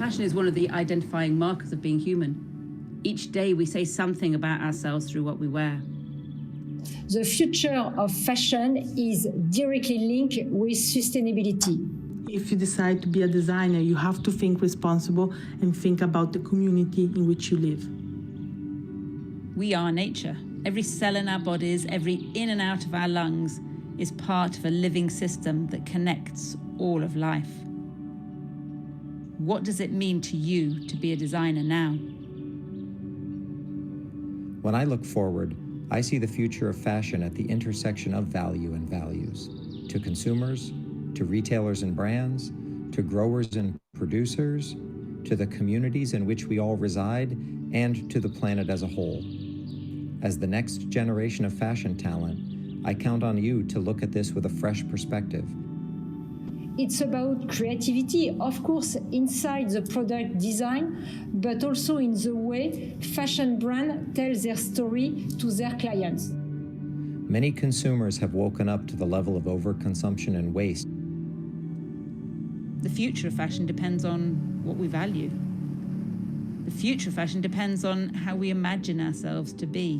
Fashion is one of the identifying markers of being human. Each day we say something about ourselves through what we wear. The future of fashion is directly linked with sustainability. If you decide to be a designer, you have to think responsible and think about the community in which you live. We are nature. Every cell in our bodies, every in and out of our lungs is part of a living system that connects all of life. What does it mean to you to be a designer now? When I look forward, I see the future of fashion at the intersection of value and values. To consumers, to retailers and brands, to growers and producers, to the communities in which we all reside, and to the planet as a whole. As the next generation of fashion talent, I count on you to look at this with a fresh perspective. It's about creativity, of course, inside the product design, but also in the way fashion brands tell their story to their clients. Many consumers have woken up to the level of overconsumption and waste. The future of fashion depends on what we value. The future of fashion depends on how we imagine ourselves to be.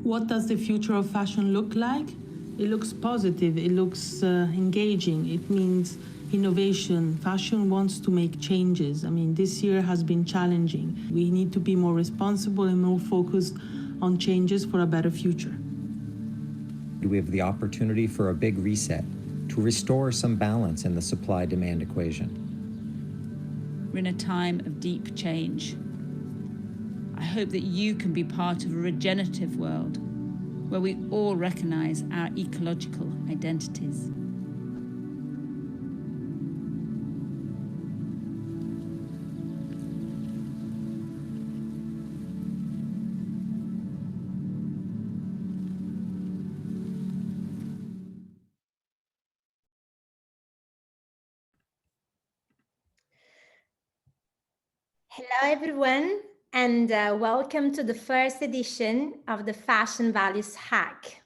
What does the future of fashion look like? It looks positive, it looks engaging, it means innovation. Fashion wants to make changes. I mean, this year has been challenging. We need to be more responsible and more focused on changes for a better future. We have the opportunity for a big reset, to restore some balance in the supply-demand equation. We're in a time of deep change. I hope that you can be part of a regenerative world where we all recognize our ecological identities. Hello, everyone, and welcome to the first edition of the Fashion Values Hack.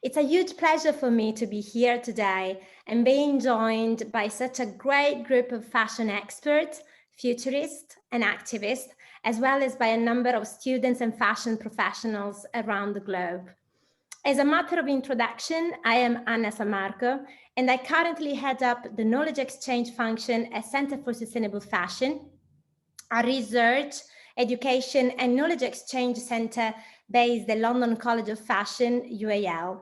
It's a huge pleasure for me to be here today and being joined by such a great group of fashion experts, futurists, and activists, as well as by a number of students and fashion professionals around the globe. As a matter of introduction, I am Anna Sammarco, and I currently head up the Knowledge Exchange function at Center for Sustainable Fashion, a research, education and knowledge exchange centre based at London College of Fashion, UAL.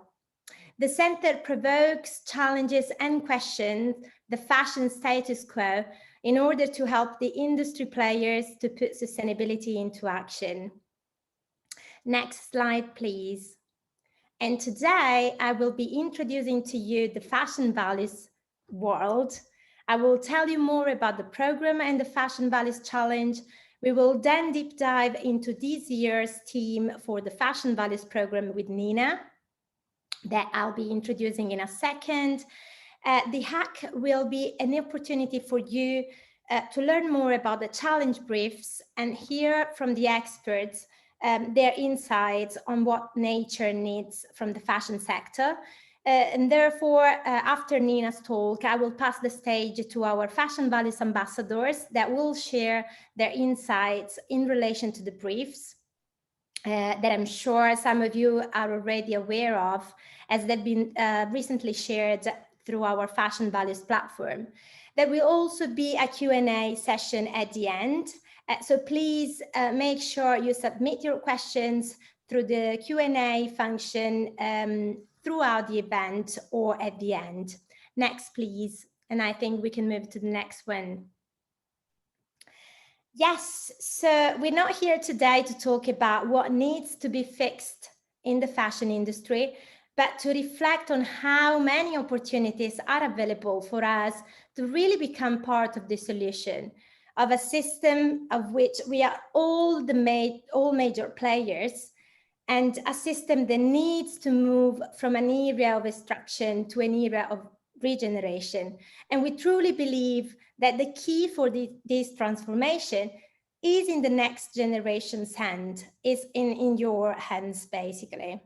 The centre provokes, challenges and questions the fashion status quo in order to help the industry players to put sustainability into action. Next slide, please. And today I will be introducing to you the Fashion Values world. I will tell you more about the program and the Fashion Values Challenge. We will then deep dive into this year's theme for the Fashion Values program with Nina, that I'll be introducing in a second. The hack will be an opportunity for you to learn more about the challenge briefs and hear from the experts their insights on what nature needs from the fashion sector. And therefore, after Nina's talk, I will pass the stage to our Fashion Values ambassadors that will share their insights in relation to the briefs that I'm sure some of you are already aware of, as they've been recently shared through our Fashion Values platform. There will also be a Q&A session at the end. So please make sure you submit your questions through the Q&A function throughout the event or at the end. Next, please. And I think we can move to the next one. Yes, so we're not here today to talk about what needs to be fixed in the fashion industry, but to reflect on how many opportunities are available for us to really become part of the solution of a system of which we are all major players, and a system that needs to move from an era of extraction to an era of regeneration. And we truly believe that the key for this transformation is in the next generation's hand, is in your hands, basically.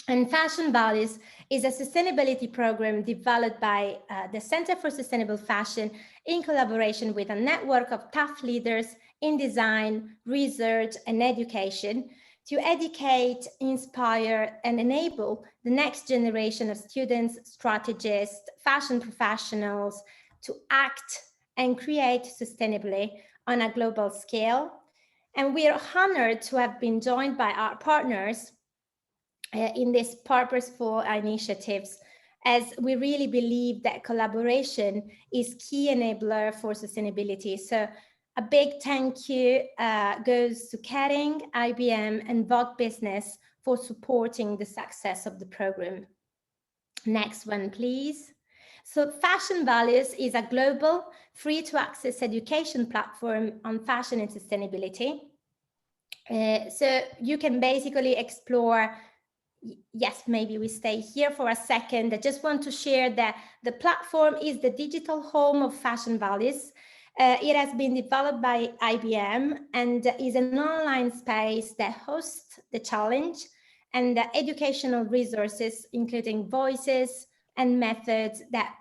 And Fashion Values is a sustainability program developed by the Center for Sustainable Fashion in collaboration with a network of tough leaders in design, research, and education to educate, inspire, and enable the next generation of students, strategists, fashion professionals to act and create sustainably on a global scale. And we are honored to have been joined by our partners in these purposeful initiatives, as we really believe that collaboration is key enabler for sustainability. So a big thank you goes to Kering, IBM, and Vogue Business for supporting the success of the program. Next one, please. So Fashion Values is a global free-to-access education platform on fashion and sustainability. So you can basically explore. Yes, maybe we stay here for a second. I just want to share that the platform is the digital home of Fashion Values. It has been developed by IBM and is an online space that hosts the challenge and the educational resources, including voices and methods that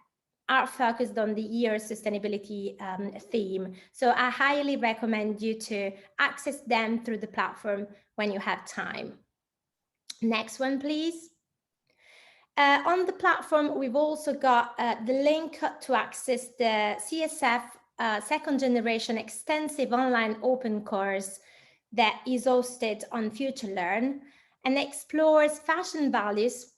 are focused on the year's sustainability theme. So I highly recommend you to access them through the platform when you have time. Next one, please. On the platform, we've also got the link to access the CSF second generation extensive online open course that is hosted on FutureLearn and explores fashion values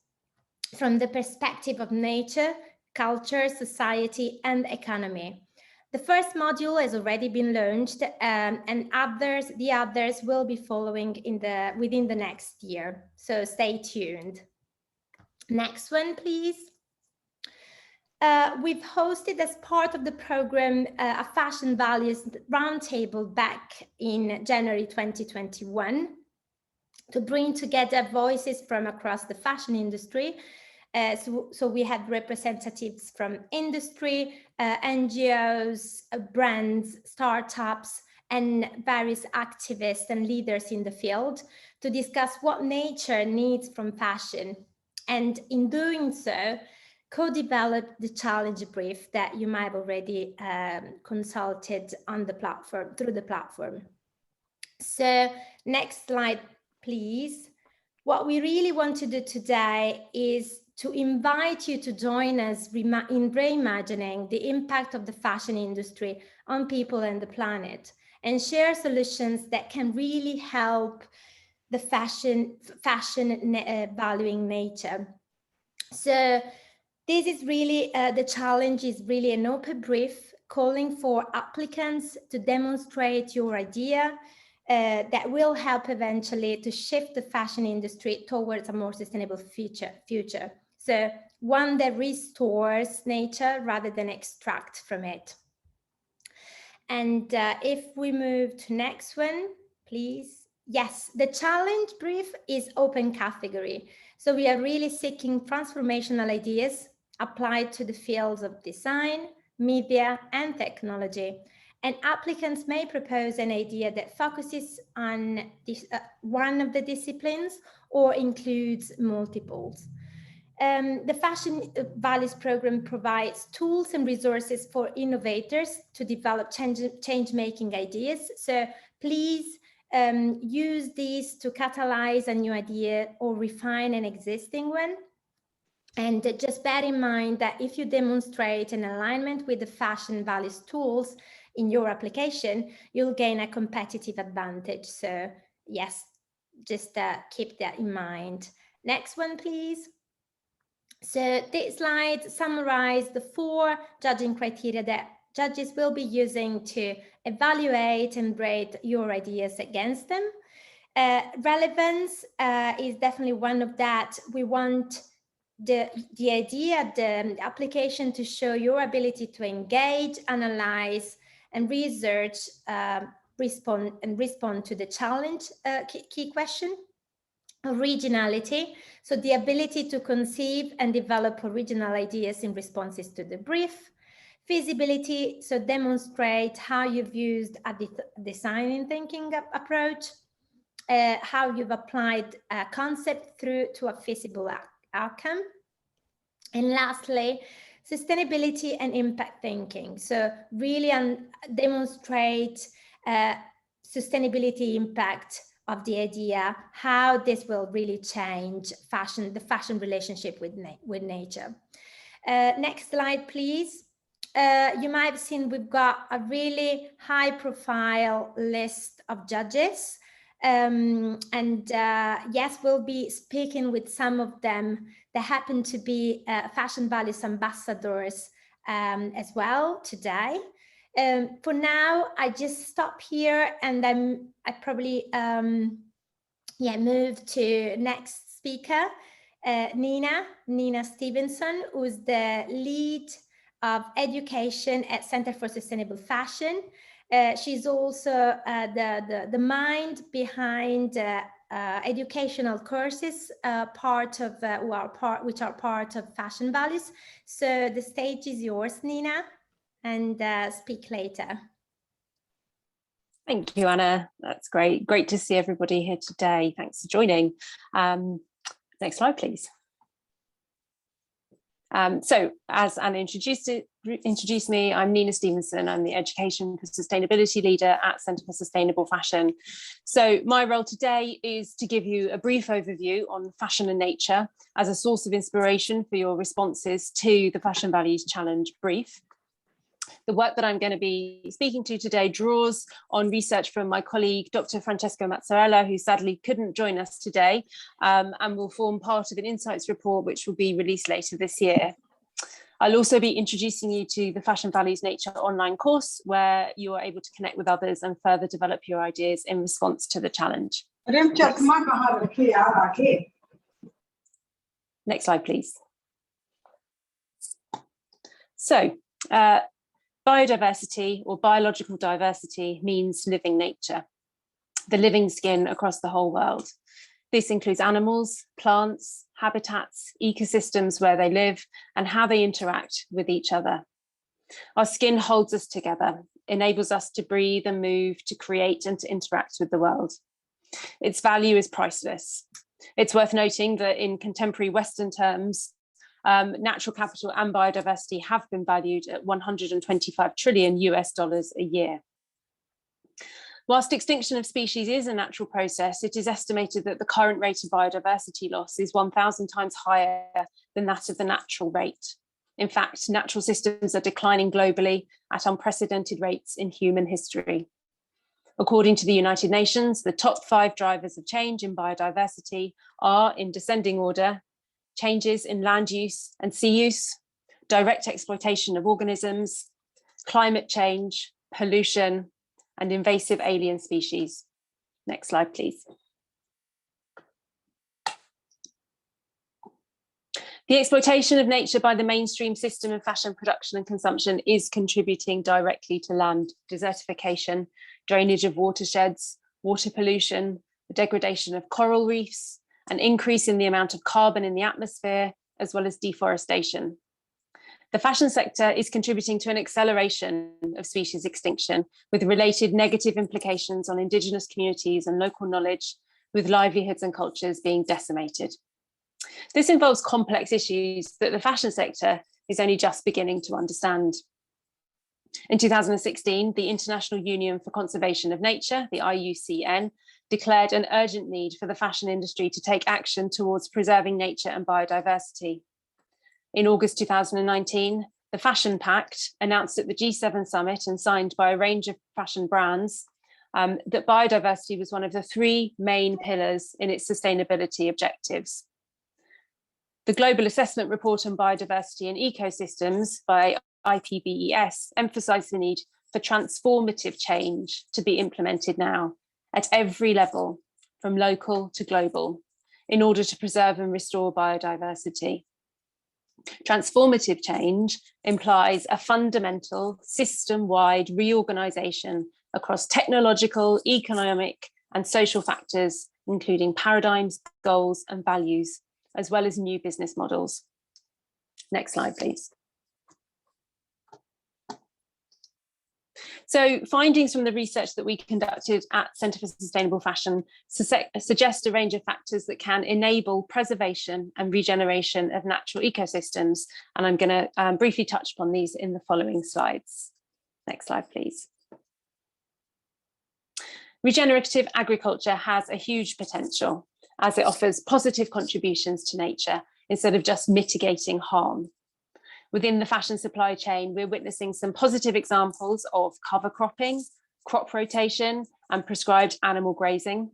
from the perspective of nature, culture, society, and economy. The first module has already been launched, and the others will be following within the next year. So stay tuned. Next one, please. We've hosted as part of the program a Fashion Values Roundtable back in January 2021 to bring together voices from across the fashion industry. So we had representatives from industry, NGOs, brands, startups, and various activists and leaders in the field to discuss what nature needs from fashion. And in doing so, co-developed the challenge brief that you might have already consulted on the platform, through the platform. So next slide, please. What we really want to do today is to invite you to join us in reimagining the impact of the fashion industry on people and the planet, and share solutions that can really help the fashion valuing nature. So this is really, the challenge is really an open brief calling for applicants to demonstrate your idea that will help eventually to shift the fashion industry towards a more sustainable future. So one that restores nature rather than extract from it. And if we move to next one, please. Yes, the challenge brief is open category. So we are really seeking transformational ideas applied to the fields of design, media, and technology. And applicants may propose an idea that focuses on this, one of the disciplines or includes multiples. The Fashion Values program provides tools and resources for innovators to develop change-making ideas. So please use these to catalyze a new idea or refine an existing one. And just bear in mind that if you demonstrate an alignment with the Fashion Values tools in your application, you'll gain a competitive advantage. So yes, just keep that in mind. Next one, please. So this slide summarizes the 4 judging criteria that judges will be using to evaluate and rate your ideas against them. Relevance is definitely one of that. We want the idea, the application to show your ability to engage, analyze, and research, respond to the challenge key question. Originality, so the ability to conceive and develop original ideas in responses to the brief. Feasibility, so demonstrate how you've used a design thinking approach. how you've applied a concept through to a feasible outcome. And lastly, sustainability and impact thinking. So really demonstrate sustainability impact of the idea, how this will really change the fashion relationship with nature. Next slide, please. You might have seen we've got a really high profile list of judges. Yes, we'll be speaking with some of them that happen to be Fashion Values ambassadors as well today. For now, I just stop here, and then I probably move to next speaker, Nina Stevenson, who's the lead of education at Center for Sustainable Fashion. She's also the mind behind educational courses, which are part of Fashion Values. So the stage is yours, Nina, and speak later. Thank you, Anna. That's great. Great to see everybody here today. Thanks for joining. Next slide, please. So as Anna introduced me, I'm Nina Stevenson. I'm the Education for Sustainability Leader at Centre for Sustainable Fashion. So my role today is to give you a brief overview on fashion and nature as a source of inspiration for your responses to the Fashion Values Challenge brief. The work that I'm going to be speaking to today draws on research from my colleague, Dr. Francesco Mazzarella, who sadly couldn't join us today, and will form part of an insights report which will be released later this year. I'll also be introducing you to the Fashion Values Nature online course, where you are able to connect with others and further develop your ideas in response to the challenge. Next slide, please. So, biodiversity or biological diversity means living nature, the living skin across the whole world. This includes animals, plants, habitats, ecosystems where they live, and how they interact with each other. Our skin holds us together, enables us to breathe and move, to create and to interact with the world. Its value is priceless. It's worth noting that in contemporary Western terms, natural capital and biodiversity have been valued at $125 trillion a year. Whilst extinction of species is a natural process, it is estimated that the current rate of biodiversity loss is 1,000 times higher than that of the natural rate. In fact, natural systems are declining globally at unprecedented rates in human history. According to the United Nations, the top 5 drivers of change in biodiversity are, in descending order, changes in land use and sea use, direct exploitation of organisms, climate change, pollution, and invasive alien species. Next slide, please. The exploitation of nature by the mainstream system of fashion production and consumption is contributing directly to land desertification, drainage of watersheds, water pollution, the degradation of coral reefs, an increase in the amount of carbon in the atmosphere, as well as deforestation. The fashion sector is contributing to an acceleration of species extinction, with related negative implications on indigenous communities and local knowledge, with livelihoods and cultures being decimated. This involves complex issues that the fashion sector is only just beginning to understand. In 2016, the International Union for Conservation of Nature, the IUCN, declared an urgent need for the fashion industry to take action towards preserving nature and biodiversity. In August 2019, the Fashion Pact, announced at the G7 summit and signed by a range of fashion brands, that biodiversity was one of the 3 main pillars in its sustainability objectives. The Global Assessment Report on Biodiversity and Ecosystems by IPBES emphasised the need for transformative change to be implemented now at every level, from local to global, in order to preserve and restore biodiversity. Transformative change implies a fundamental system-wide reorganisation across technological, economic, and social factors, including paradigms, goals, and values, as well as new business models. Next slide, please. So findings from the research that we conducted at Centre for Sustainable Fashion suggest a range of factors that can enable preservation and regeneration of natural ecosystems. And I'm going to briefly touch upon these in the following slides. Next slide, please. Regenerative agriculture has a huge potential as it offers positive contributions to nature instead of just mitigating harm. Within the fashion supply chain, we're witnessing some positive examples of cover cropping, crop rotation, and prescribed animal grazing.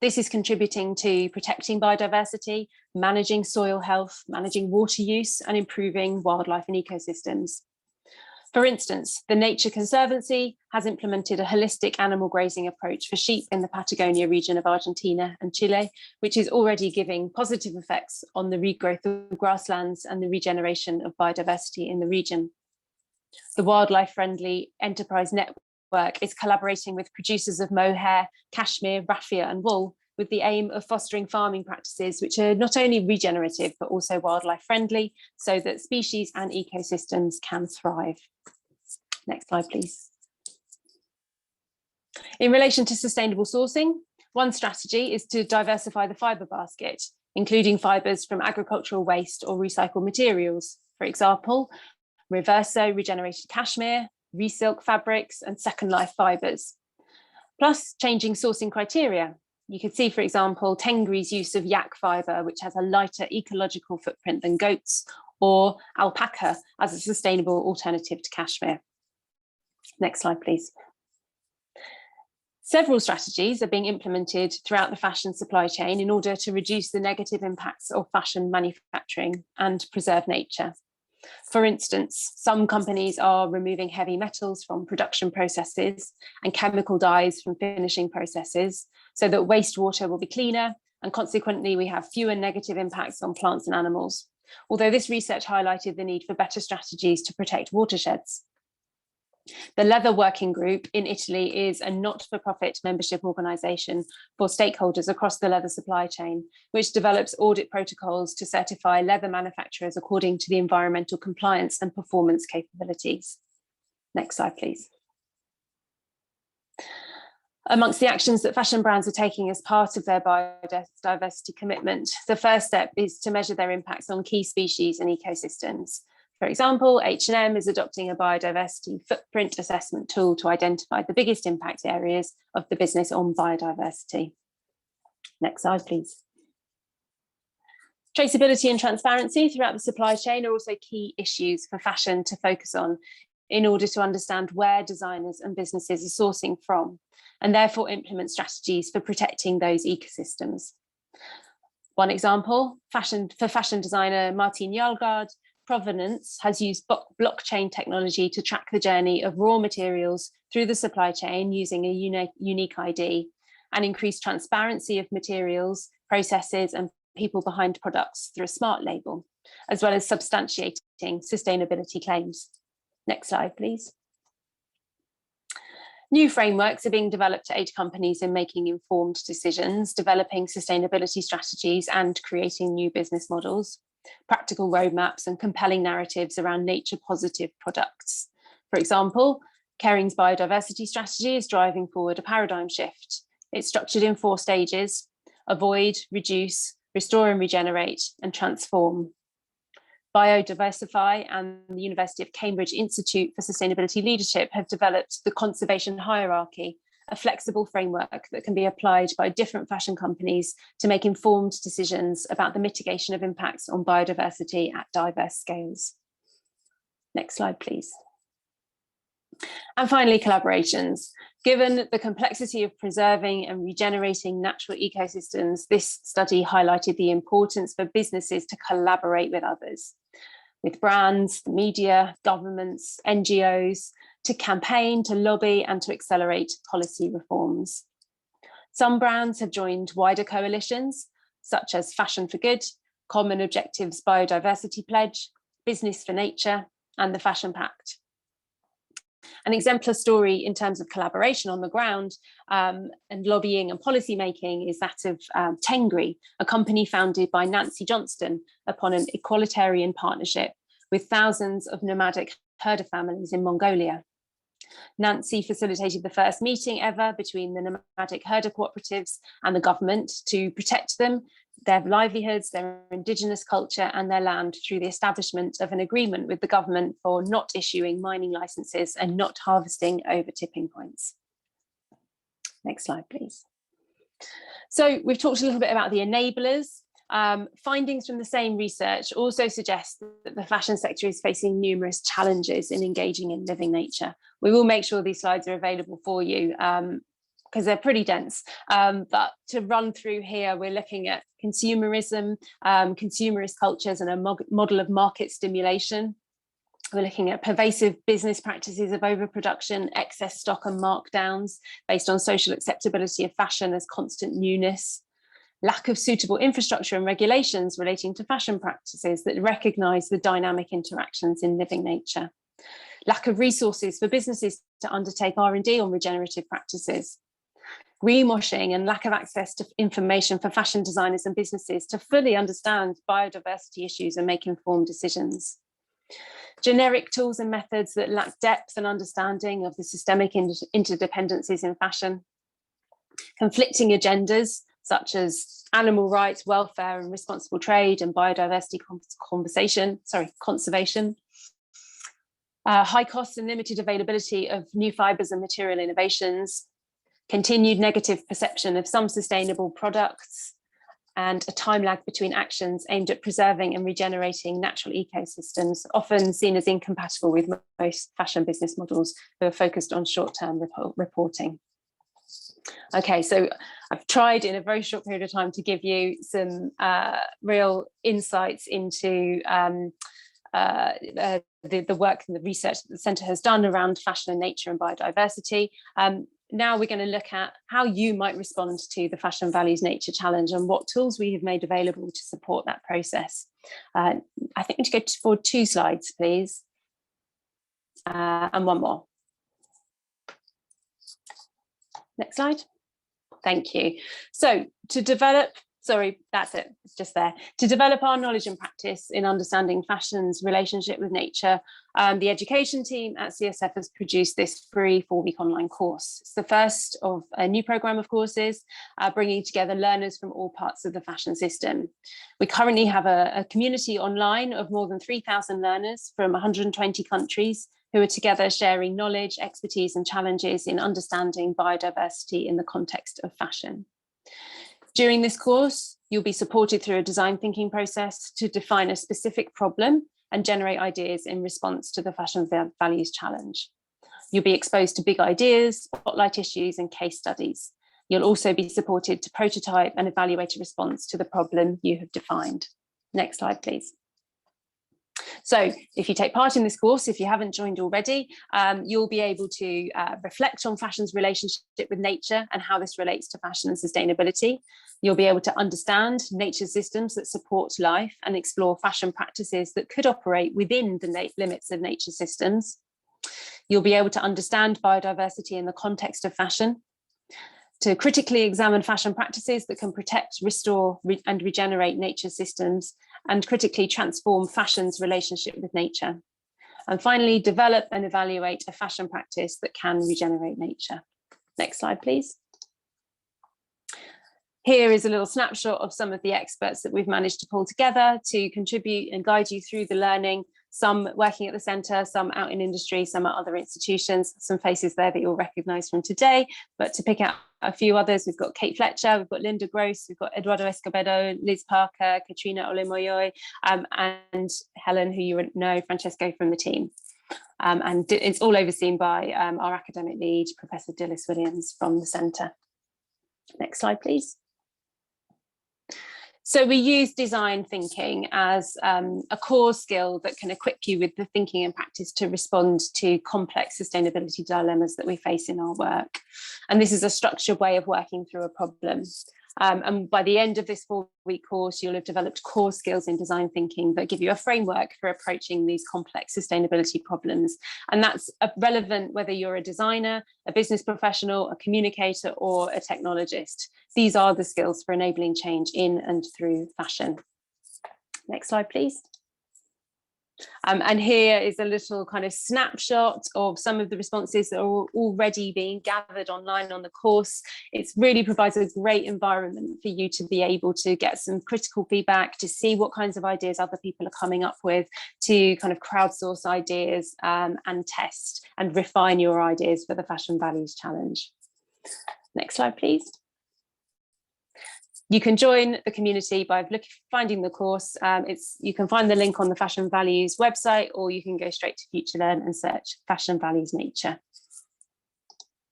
This is contributing to protecting biodiversity, managing soil health, managing water use, and improving wildlife and ecosystems. For instance, the Nature Conservancy has implemented a holistic animal grazing approach for sheep in the Patagonia region of Argentina and Chile, which is already giving positive effects on the regrowth of grasslands and the regeneration of biodiversity in the region. The wildlife-friendly enterprise network is collaborating with producers of mohair, cashmere, raffia and wool with the aim of fostering farming practices which are not only regenerative but also wildlife friendly so that species and ecosystems can thrive. Next slide, please. In relation to sustainable sourcing, one strategy is to diversify the fibre basket, including fibres from agricultural waste or recycled materials. For example, reverso regenerated cashmere, resilk fabrics and second life fibres. Plus changing sourcing criteria. You could see, for example, Tengri's use of yak fibre, which has a lighter ecological footprint than goats, or alpaca as a sustainable alternative to cashmere. Next slide, please. Several strategies are being implemented throughout the fashion supply chain in order to reduce the negative impacts of fashion manufacturing and preserve nature. For instance, some companies are removing heavy metals from production processes and chemical dyes from finishing processes so that wastewater will be cleaner and consequently we have fewer negative impacts on plants and animals. Although this research highlighted the need for better strategies to protect watersheds. The Leather Working Group in Italy is a not-for-profit membership organisation for stakeholders across the leather supply chain, which develops audit protocols to certify leather manufacturers according to the environmental compliance and performance capabilities. Next slide, please. Amongst the actions that fashion brands are taking as part of their biodiversity commitment, the first step is to measure their impacts on key species and ecosystems. For example, H&M is adopting a biodiversity footprint assessment tool to identify the biggest impact areas of the business on biodiversity. Next slide, please. Traceability and transparency throughout the supply chain are also key issues for fashion to focus on in order to understand where designers and businesses are sourcing from, and therefore implement strategies for protecting those ecosystems. One example, for fashion designer Martin Jarlgaard, Provenance has used blockchain technology to track the journey of raw materials through the supply chain using a unique ID and increase transparency of materials, processes and people behind products through a smart label, as well as substantiating sustainability claims. Next slide, please. New frameworks are being developed to aid companies in making informed decisions, developing sustainability strategies and creating new business models. Practical roadmaps and compelling narratives around nature-positive products. For example, Kering's biodiversity strategy is driving forward a paradigm shift. It's structured in 4 stages: avoid, reduce, restore and regenerate, and transform. Biodiversify and the University of Cambridge Institute for Sustainability Leadership have developed the conservation hierarchy, a flexible framework that can be applied by different fashion companies to make informed decisions about the mitigation of impacts on biodiversity at diverse scales. Next slide, please. And finally, collaborations. Given the complexity of preserving and regenerating natural ecosystems, this study highlighted the importance for businesses to collaborate with others, with brands, the media, governments, NGOs, to campaign, to lobby, and to accelerate policy reforms. Some brands have joined wider coalitions, such as Fashion for Good, Common Objectives Biodiversity Pledge, Business for Nature, and the Fashion Pact. An exemplar story in terms of collaboration on the ground and lobbying and policy making is that of Tengri, a company founded by Nancy Johnston upon an equalitarian partnership with thousands of nomadic herder families in Mongolia. Nancy facilitated the first meeting ever between the nomadic herder cooperatives and the government to protect them, their livelihoods, their indigenous culture and their land through the establishment of an agreement with the government for not issuing mining licenses and not harvesting over tipping points. Next slide, please. So we've talked a little bit about the enablers. Findings from the same research also suggest that the fashion sector is facing numerous challenges in engaging in living nature. We will make sure these slides are available for you because they're pretty dense. But to run through here, we're looking at consumerism, consumerist cultures and a model of market stimulation. We're looking at pervasive business practices of overproduction, excess stock and markdowns based on social acceptability of fashion as constant newness. Lack of suitable infrastructure and regulations relating to fashion practices that recognise the dynamic interactions in living nature. Lack of resources for businesses to undertake R&D on regenerative practices. Greenwashing and lack of access to information for fashion designers and businesses to fully understand biodiversity issues and make informed decisions. Generic tools and methods that lack depth and understanding of the systemic interdependencies in fashion. Conflicting agendas such as animal rights, welfare and responsible trade and biodiversity conservation. High costs and limited availability of new fibres and material innovations. Continued negative perception of some sustainable products, and a time lag between actions aimed at preserving and regenerating natural ecosystems, often seen as incompatible with most fashion business models who are focused on short-term reporting. Okay, so I've tried in a very short period of time to give you some real insights into the work and the research that the Centre has done around fashion and nature and biodiversity. Now we're going to look at how you might respond to the Fashion Values Nature Challenge and what tools we have made available to support that process. I think we need to go forward 2 slides, please, and one more. Next slide. Thank you. So to develop, sorry, that's it, it's just there. To develop our knowledge and practice in understanding fashion's relationship with nature, the education team at CSF has produced this free 4-week online course. It's the first of a new programme of courses, bringing together learners from all parts of the fashion system. We currently have a community online of more than 3,000 learners from 120 countries who are together sharing knowledge, expertise and challenges in understanding biodiversity in the context of fashion. During this course, you'll be supported through a design thinking process to define a specific problem and generate ideas in response to the Fashion Values Challenge. You'll be exposed to big ideas, spotlight issues and case studies. You'll also be supported to prototype and evaluate a response to the problem you have defined. Next slide, please. So if you take part in this course, if you haven't joined already, you'll be able to reflect on fashion's relationship with nature and how this relates to fashion and sustainability. You'll be able to understand nature systems that support life and explore fashion practices that could operate within the limits of nature systems. You'll be able to understand biodiversity in the context of fashion, to critically examine fashion practices that can protect, restore and regenerate nature systems, and critically transform fashion's relationship with nature. And finally, develop and evaluate a fashion practice that can regenerate nature. Next slide, please. Here is a little snapshot of some of the experts that we've managed to pull together to contribute and guide you through the learning, some working at the centre, some out in industry, some at other institutions, some faces there that you'll recognise from today. But to pick out a few others, we've got Kate Fletcher, we've got Linda Gross, we've got Eduardo Escobedo, Liz Parker, Katrina Olemoyoy, and Helen, who you know, Francesco from the team. And it's all overseen by our academic lead, Professor Dilys Williams from the centre. Next slide, please. So we use design thinking as a core skill that can equip you with the thinking and practice to respond to complex sustainability dilemmas that we face in our work. And this is a structured way of working through a problem. And by the end of this 4-week course, you'll have developed core skills in design thinking that give you a framework for approaching these complex sustainability problems. And that's relevant whether you're a designer, a business professional, a communicator, or a technologist. These are the skills for enabling change in and through fashion. Next slide, please. And here is a little kind of snapshot of some of the responses that are already being gathered online on the course. It really provides a great environment for you to be able to get some critical feedback, to see what kinds of ideas other people are coming up with, to kind of crowdsource ideas and test and refine your ideas for the Fashion Values Challenge. Next slide, please. You can join the community by finding the course. You can find the link on the Fashion Values website, or you can go straight to FutureLearn and search Fashion Values Nature.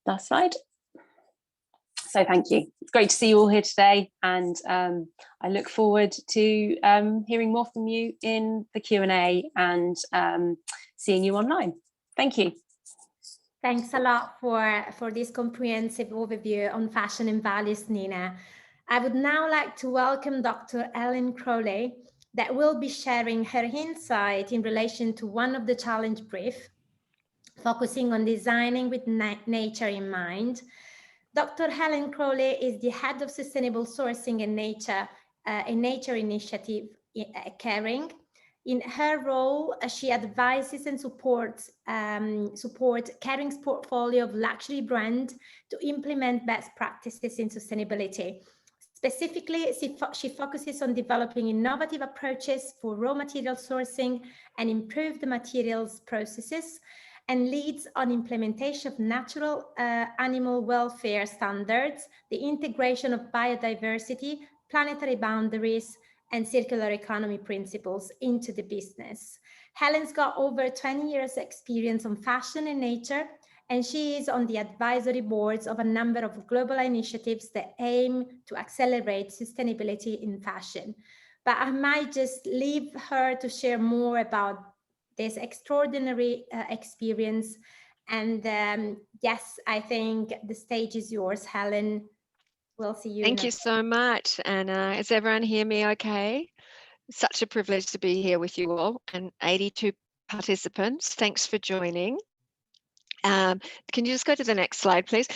Last slide. So thank you. It's great to see you all here today, and I look forward to hearing more from you in the Q&A and seeing you online. Thank you. Thanks a lot for this comprehensive overview on fashion and values, Nina. I would now like to welcome Dr. Ellen Crowley, that will be sharing her insight in relation to one of the challenge brief, focusing on designing with nature in mind. Dr. Helen Crowley is the head of sustainable sourcing and a nature initiative at Kering. In her role, she advises and supports Kering's portfolio of luxury brands to implement best practices in sustainability. Specifically, she focuses on developing innovative approaches for raw material sourcing and improve the materials processes, and leads on implementation of natural animal welfare standards, the integration of biodiversity, planetary boundaries, and circular economy principles into the business. Helen's got over 20 years experience on fashion and nature, and she is on the advisory boards of a number of global initiatives that aim to accelerate sustainability in fashion. But I might just leave her to share more about this extraordinary experience. And yes, I think the stage is yours, Helen. We'll see you. Thank you so much, Anna. Is everyone hear me okay? Such a privilege to be here with you all and 82 participants. Thanks for joining. Can you just go to the next slide, please?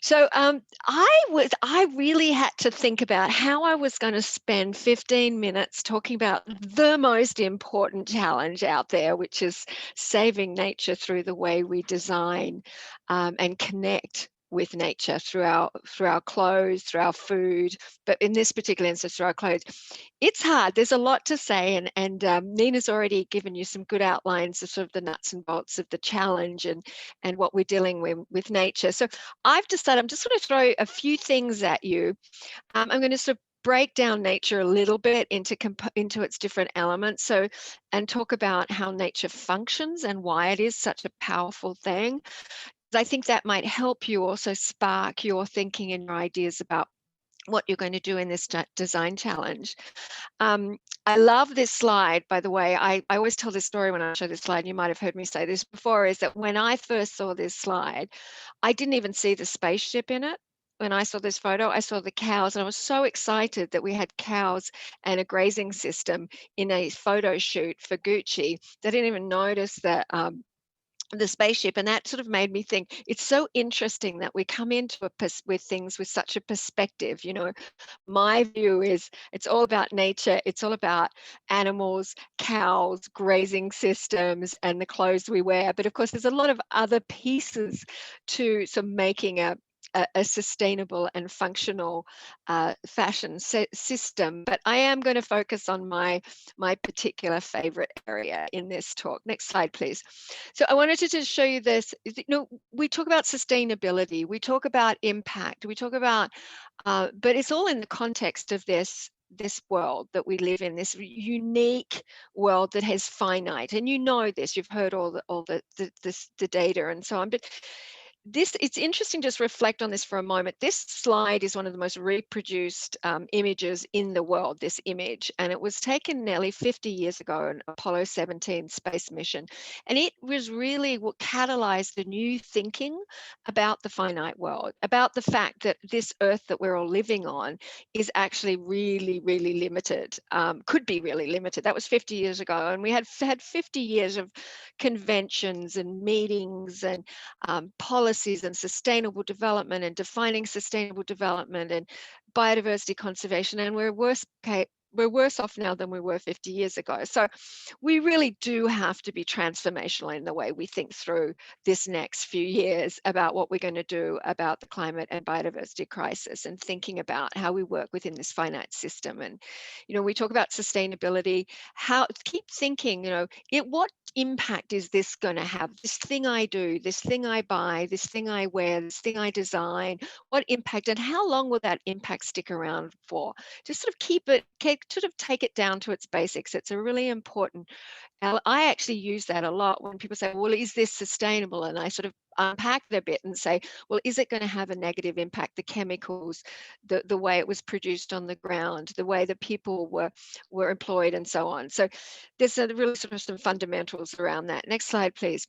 So I really had to think about how I was going to spend 15 minutes talking about the most important challenge out there, which is saving nature through the way we design and connect with nature through our clothes, through our food, but in this particular instance, through our clothes. It's hard. There's a lot to say, and Nina's already given you some good outlines of sort of the nuts and bolts of the challenge and what we're dealing with nature. So I've decided I'm just going to throw a few things at you. I'm going to sort of break down nature a little bit into its different elements, and talk about how nature functions and why it is such a powerful thing. I think that might help you also spark your thinking and your ideas about what you're going to do in this design challenge. I love this slide, by the way. I always tell this story when I show this slide, and you might have heard me say this before, is that when I first saw this slide, I didn't even see the spaceship in it. When I saw this photo, I saw the cows, and I was so excited that we had cows and a grazing system in a photo shoot for Gucci that I didn't even notice that the spaceship, and that sort of made me think it's so interesting that we come into with things with such a perspective. You know, my view is it's all about nature, it's all about animals, cows, grazing systems, and the clothes we wear. But of course, there's a lot of other pieces to sort of making a sustainable and functional fashion system. But I am going to focus on my particular favorite area in this talk. Next slide, please. So I wanted to just show you this. You know, we talk about sustainability, we talk about impact, we talk about, but it's all in the context of this world that we live in, this unique world that has finite. And you know this, you've heard all the data and so on. But it's interesting to just reflect on this for a moment. This slide is one of the most reproduced images in the world, this image, and it was taken nearly 50 years ago, an Apollo 17 space mission. And it was really what catalyzed a new thinking about the finite world, about the fact that this Earth that we're all living on is actually really, really limited, could be really limited. That was 50 years ago. And we had 50 years of conventions and meetings and policies and sustainable development and defining sustainable development and biodiversity conservation, and we're we're worse off now than we were 50 years ago. So we really do have to be transformational in the way we think through this next few years about what we're going to do about the climate and biodiversity crisis, and thinking about how we work within this finite system. And, we talk about sustainability, keep thinking, what impact is this going to have? This thing I do, this thing I buy, this thing I wear, this thing I design, what impact, and how long will that impact stick around for? Just sort of take it down to its basics. It's a really important. I actually use that a lot when people say, well, is this sustainable? And I sort of unpack it a bit and say, well, is it going to have a negative impact? The chemicals, the way it was produced on the ground, the way the people were employed, and so on. So there's really sort of some fundamentals around that. Next slide, please.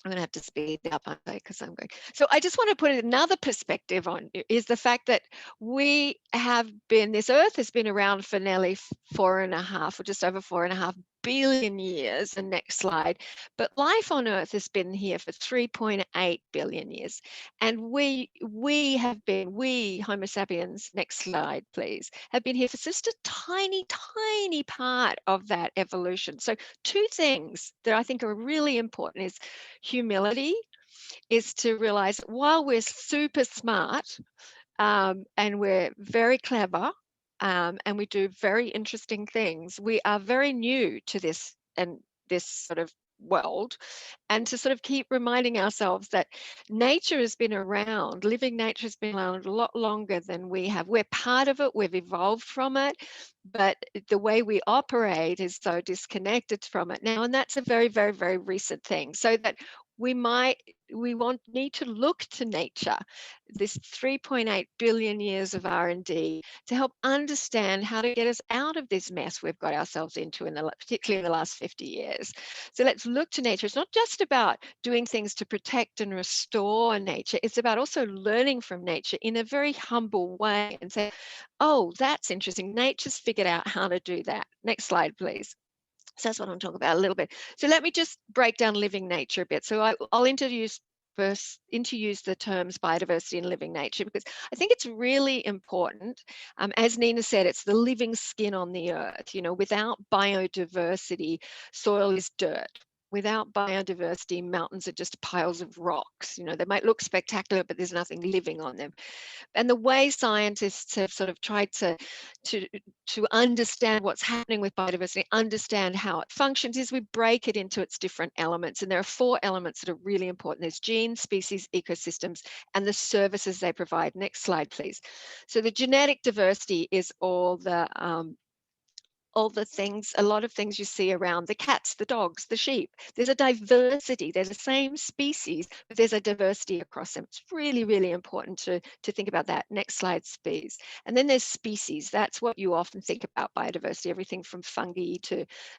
I'm going to have to speed up, aren't I? Because I'm going. So I just want to put another perspective on is the fact that this Earth has been around for nearly 4.5 or just over 4.5 billion years. And next slide. But life on Earth has been here for 3.8 billion years. And we Homo sapiens, next slide, please, have been here for just a tiny, tiny part of that evolution. So two things that I think are really important is humility, is to realize while we're super smart and we're very clever, and we do very interesting things, we are very new to this sort of world, and to sort of keep reminding ourselves that nature has been around, living nature has been around a lot longer than we have. We're part of it, we've evolved from it, but the way we operate is so disconnected from it now, and that's a very, very, very recent thing. So that we need to look to nature, this 3.8 billion years of R&D, to help understand how to get us out of this mess we've got ourselves into, particularly in the last 50 years. So let's look to nature. It's not just about doing things to protect and restore nature. It's about also learning from nature in a very humble way and say, oh, that's interesting. Nature's figured out how to do that. Next slide, please. So that's what I'm talking about a little bit. So let me just break down living nature a bit. So I'll introduce the terms biodiversity and living nature, because I think it's really important. As Nina said, it's the living skin on the earth. Without biodiversity, soil is dirt. Without biodiversity, mountains are just piles of rocks. They might look spectacular, but there's nothing living on them. And the way scientists have sort of tried to understand what's happening with biodiversity, understand how it functions, is we break it into its different elements. And there are 4 elements that are really important. There's genes, species, ecosystems, and the services they provide. Next slide, please. So the genetic diversity is all the things, a lot of things you see around the cats, the dogs, the sheep. There's a diversity. There's the same species, but there's a diversity across them. It's really, really important to think about that. Next slide, please. And then there's species. That's what you often think about biodiversity, everything from fungi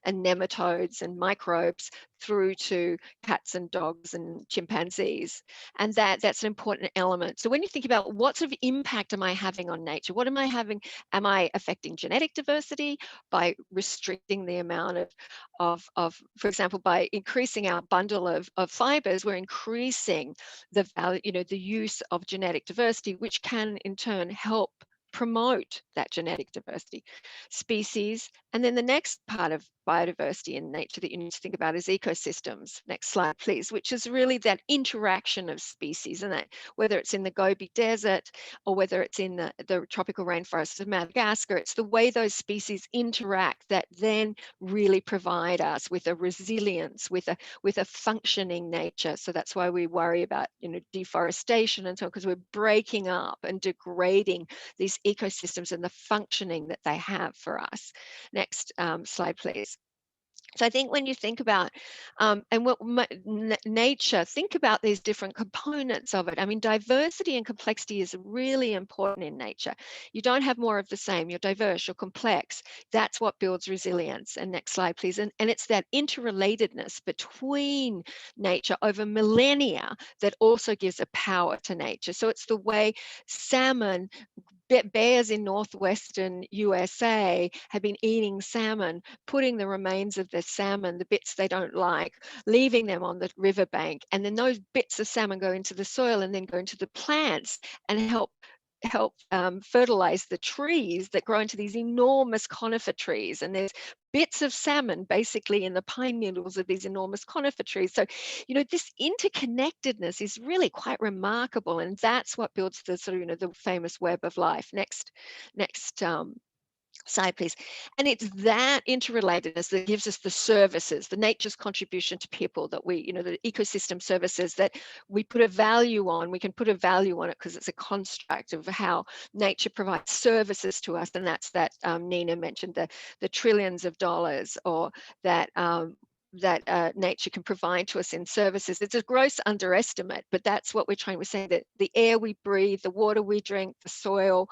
and nematodes and microbes through to cats and dogs and chimpanzees. And that's an important element. So when you think about what sort of impact am I having on nature? What am I having? Am I affecting genetic diversity by restricting the amount of for example, by increasing our bundle of fibers, we're increasing the value, the use of genetic diversity, which can in turn help promote that genetic diversity. Species, and then the next part of biodiversity in nature that you need to think about is ecosystems. Next slide, please, which is really that interaction of species, and that whether it's in the Gobi Desert or whether it's in the tropical rainforests of Madagascar, it's the way those species interact that then really provide us with a resilience, with a functioning nature. So that's why we worry about deforestation and so on, because we're breaking up and degrading these ecosystems and the functioning that they have for us. Next slide, please. So I think when you think about nature, think about these different components of it. I mean, diversity and complexity is really important in nature. You don't have more of the same. You're diverse, you're complex. That's what builds resilience. And next slide, please. And it's that interrelatedness between nature over millennia that also gives a power to nature. So it's the way bears in northwestern USA have been eating salmon, putting the remains of the salmon, the bits they don't like, leaving them on the riverbank. And then those bits of salmon go into the soil and then go into the plants and help help fertilize the trees that grow into these enormous conifer trees. And there's bits of salmon basically in the pine needles of these enormous conifer trees. So, you know, this interconnectedness is really quite remarkable. And that's what builds the sort of, you know, the famous web of life. Next slide, please. And it's that interrelatedness that gives us the services, the nature's contribution to people that we, you know, the ecosystem services that we put a value on. We can put a value on it because it's a construct of how nature provides services to us. And that's that Nina mentioned, the trillions of dollars, or that nature can provide to us in services. It's a gross underestimate, but that's what we're trying to say, that the air we breathe, the water we drink, the soil,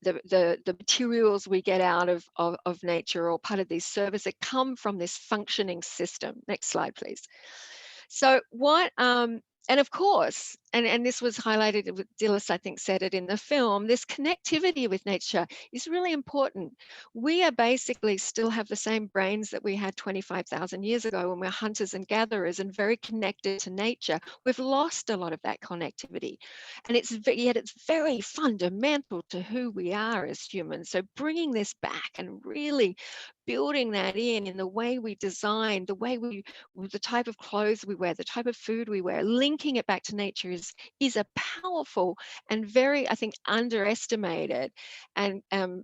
the materials we get out of nature, or part of these services that come from this functioning system. Next slide, please. So what, and of course, and this was highlighted with Dilys, I think, said it in the film, this connectivity with nature is really important. We are basically still have the same brains that we had 25,000 years ago when we're hunters and gatherers and very connected to nature. We've lost a lot of that connectivity, and yet it's very fundamental to who we are as humans. So bringing this back and really building that in the way we design, the type of clothes we wear, the type of food we wear, linking it back to nature is a powerful and very, I think, underestimated, and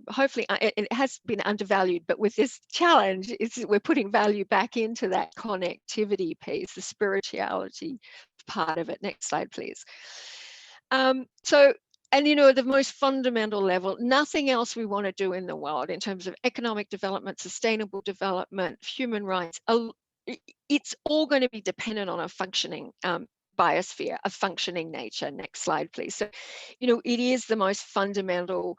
hopefully it has been undervalued, but with this challenge, we're putting value back into that connectivity piece, the spirituality part of it. Next slide, please. And, you know, the most fundamental level, nothing else we want to do in the world in terms of economic development, sustainable development, human rights, it's all going to be dependent on a functioning biosphere, a functioning nature. Next slide, please. So, you know, it is the most fundamental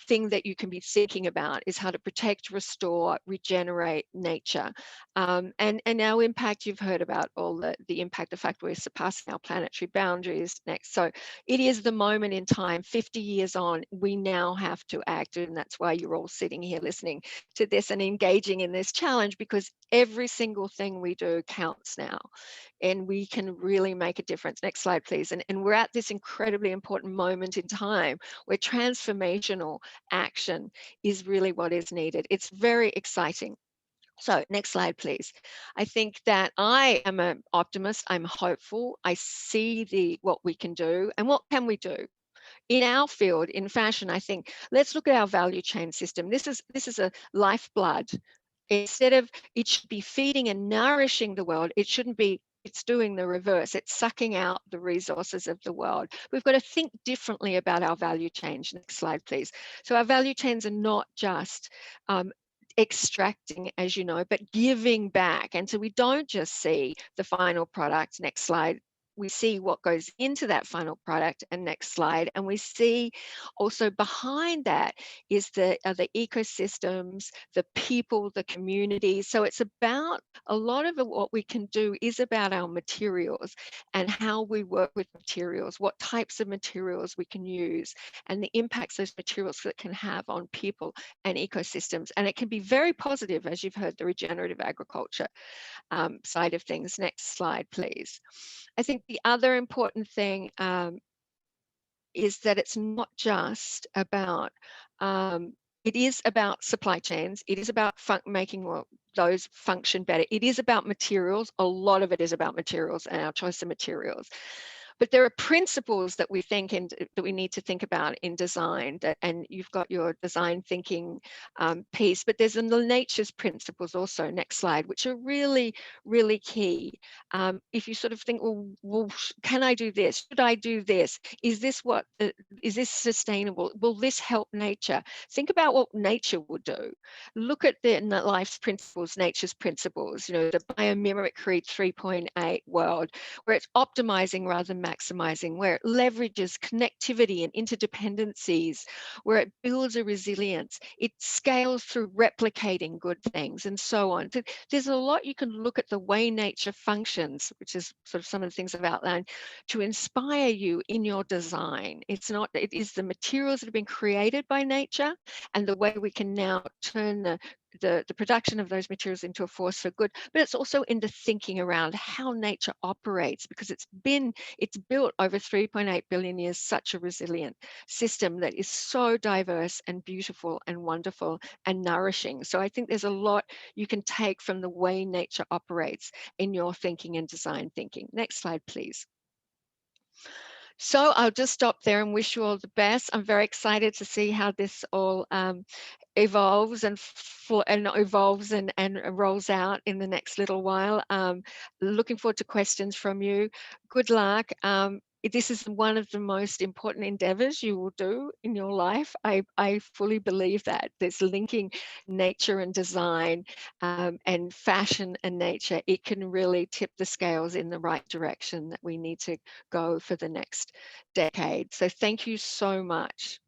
thing that you can be thinking about, is how to protect, restore, regenerate nature. And our impact, you've heard about all the impact, the fact we're surpassing our planetary boundaries. Next. So it is the moment in time, 50 years on, we now have to act. And that's why you're all sitting here listening to this and engaging in this challenge, because every single thing we do counts now, and we can really make a difference. Next slide, please. And we're at this incredibly important moment in time where transformational action is really what is needed. It's very exciting. So next slide, please. I think that I am an optimist. I'm hopeful. I see what we can do. And what can we do? In our field, in fashion, I think, let's look at our value chain system. This is a lifeblood. Instead of it should be feeding and nourishing the world, it shouldn't be. It's doing the reverse. It's sucking out the resources of the world. We've got to think differently about our value chains. Next slide, please. So our value chains are not just extracting, as you know, but giving back. And so we don't just see the final product. Next slide. We see what goes into that final product. And next slide. And we see also behind that is the ecosystems, the people, the community. So it's about a lot of what we can do is about our materials and how we work with materials, what types of materials we can use, and the impacts those materials that can have on people and ecosystems. And it can be very positive, as you've heard, the regenerative agriculture side of things. Next slide, please. I think the other important thing is that it's not just about, it is about supply chains. It is about making those function better. It is about materials. A lot of it is about materials and our choice of materials. But there are principles that we think and that we need to think about in design, and you've got your design thinking piece, but there's the nature's principles also, next slide, which are really, really key. If you sort of think, well, can I do this? Should I do this? Is this sustainable? Will this help nature? Think about what nature would do. Look at life's principles, nature's principles, you know, the biomimicry 3.8 world, where it's optimizing rather than maximizing, where it leverages connectivity and interdependencies, where it builds a resilience, it scales through replicating good things, and so on. So there's a lot you can look at the way nature functions, which is sort of some of the things I've outlined, to inspire you in your design. It is the materials that have been created by nature and the way we can now turn the production of those materials into a force for good, but it's also in the thinking around how nature operates, because it's built over 3.8 billion years, such a resilient system that is so diverse and beautiful and wonderful and nourishing. So I think there's a lot you can take from the way nature operates in your thinking and design thinking. Next slide, please. So I'll just stop there and wish you all the best. I'm very excited to see how this all evolves and rolls out in the next little while. Looking forward to questions from you. Good luck. This is one of the most important endeavors you will do in your life. I fully believe that. There's linking nature and design and fashion and nature. It can really tip the scales in the right direction that we need to go for the next decade. So thank you so much.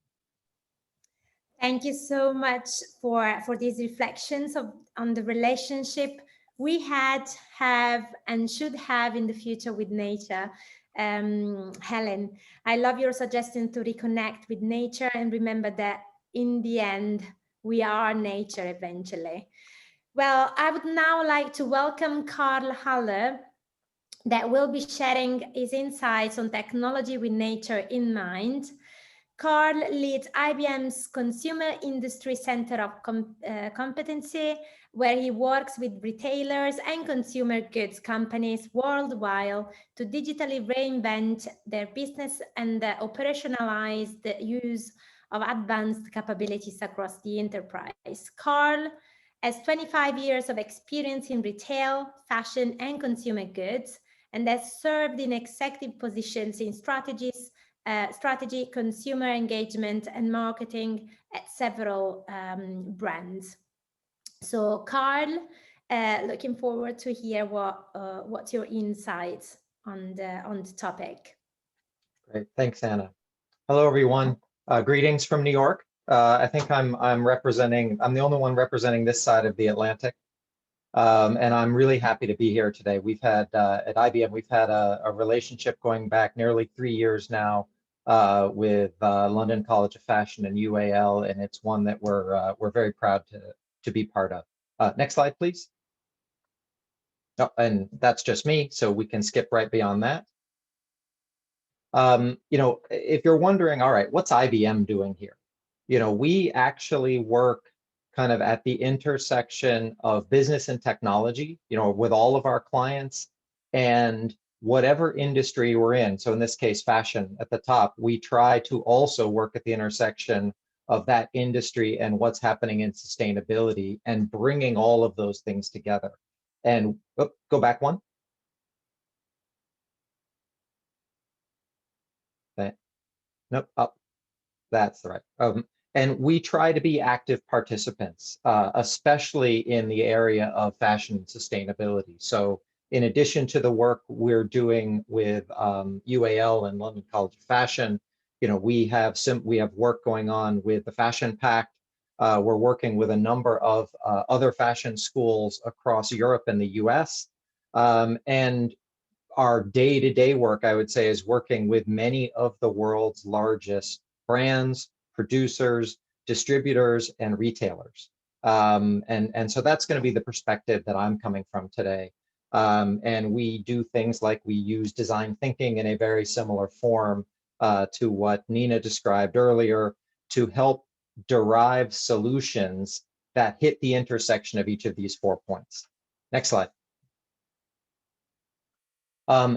Thank you so much for these reflections on the relationship we have, and should have in the future with nature. Helen, I love your suggestion to reconnect with nature and remember that in the end, we are nature eventually. Well, I would now like to welcome Karl that will be sharing his insights on technology with nature in mind. Karl leads IBM's Consumer Industry Center of Competency, where he works with retailers and consumer goods companies worldwide to digitally reinvent their business and operationalize the use of advanced capabilities across the enterprise. Karl has 25 years of experience in retail, fashion, and consumer goods, and has served in executive positions in strategy, consumer engagement, and marketing at several brands. So, Karl, looking forward to hear what's your insights on the topic. Great, thanks, Anna. Hello, everyone. Greetings from New York. I think I'm the only one representing this side of the Atlantic. And I'm really happy to be here today. We've had, at IBM, we've had a relationship going back nearly 3 years now with London College of Fashion and UAL, and it's one that we're very proud to be part of. Next slide, please. Oh, and that's just me, so we can skip right beyond that. You know, if you're wondering, all right, what's IBM doing here? You know, we actually work kind of at the intersection of business and technology, you know, with all of our clients, and whatever industry we're in. So in this case, fashion at the top, we try to also work at the intersection of that industry and what's happening in sustainability and bringing all of those things together. And go back one. Nope, up. That's the right. And we try to be active participants, especially in the area of fashion and sustainability. So in addition to the work we're doing with UAL and London College of Fashion, you know, we have work going on with the Fashion Pact. We're working with a number of other fashion schools across Europe and the US. And our day-to-day work, I would say, is working with many of the world's largest brands, producers, distributors, and retailers. And so that's going to be the perspective that I'm coming from today. And we do things like we use design thinking in a very similar form to what Nina described earlier to help derive solutions that hit the intersection of each of these 4 points. Next slide.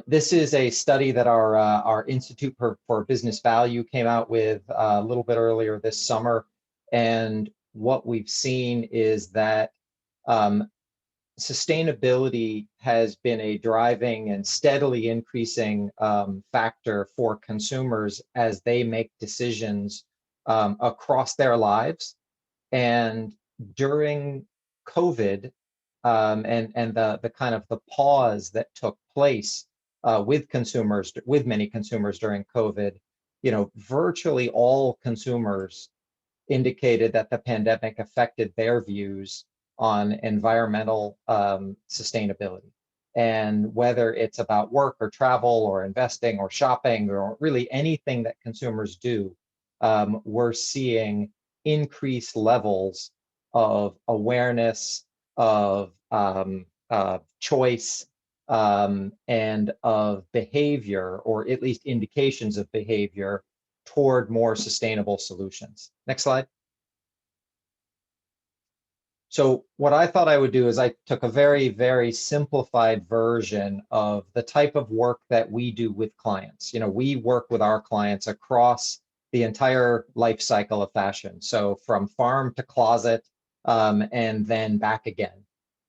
This is a study that our Institute for Business Value came out with a little bit earlier this summer. And what we've seen is that sustainability has been a driving and steadily increasing factor for consumers as they make decisions across their lives. And during COVID, and the kind of the pause that took place with many consumers during COVID, you know, virtually all consumers indicated that the pandemic affected their views on environmental sustainability. And whether it's about work or travel or investing or shopping or really anything that consumers do, we're seeing increased levels of awareness, of choice, and of behavior, or at least indications of behavior, toward more sustainable solutions. Next slide. So what I thought I would do is I took a very, very simplified version of the type of work that we do with clients. You know, we work with our clients across the entire life cycle of fashion. So from farm to closet, and then back again.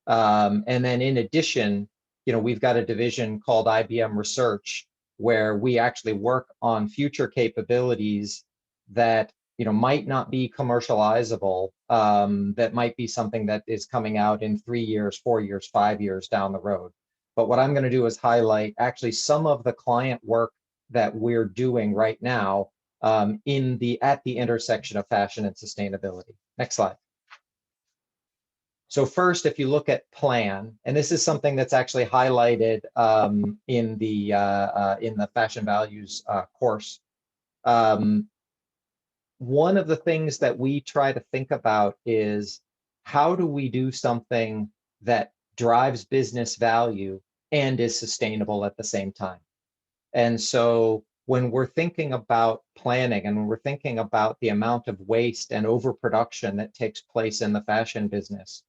And then in addition, you know, we've got a division called IBM Research, where we actually work on future capabilities that, you know, might not be commercializable, that might be something that is coming out in 3 years, 4 years, 5 years down the road. But what I'm going to do is highlight actually some of the client work that we're doing right now, at the intersection of fashion and sustainability. Next slide. So first, if you look at plan, and this is something that's actually highlighted in the Fashion Values course. One of the things that we try to think about is, how do we do something that drives business value and is sustainable at the same time? And so when we're thinking about planning, and when we're thinking about the amount of waste and overproduction that takes place in the fashion business,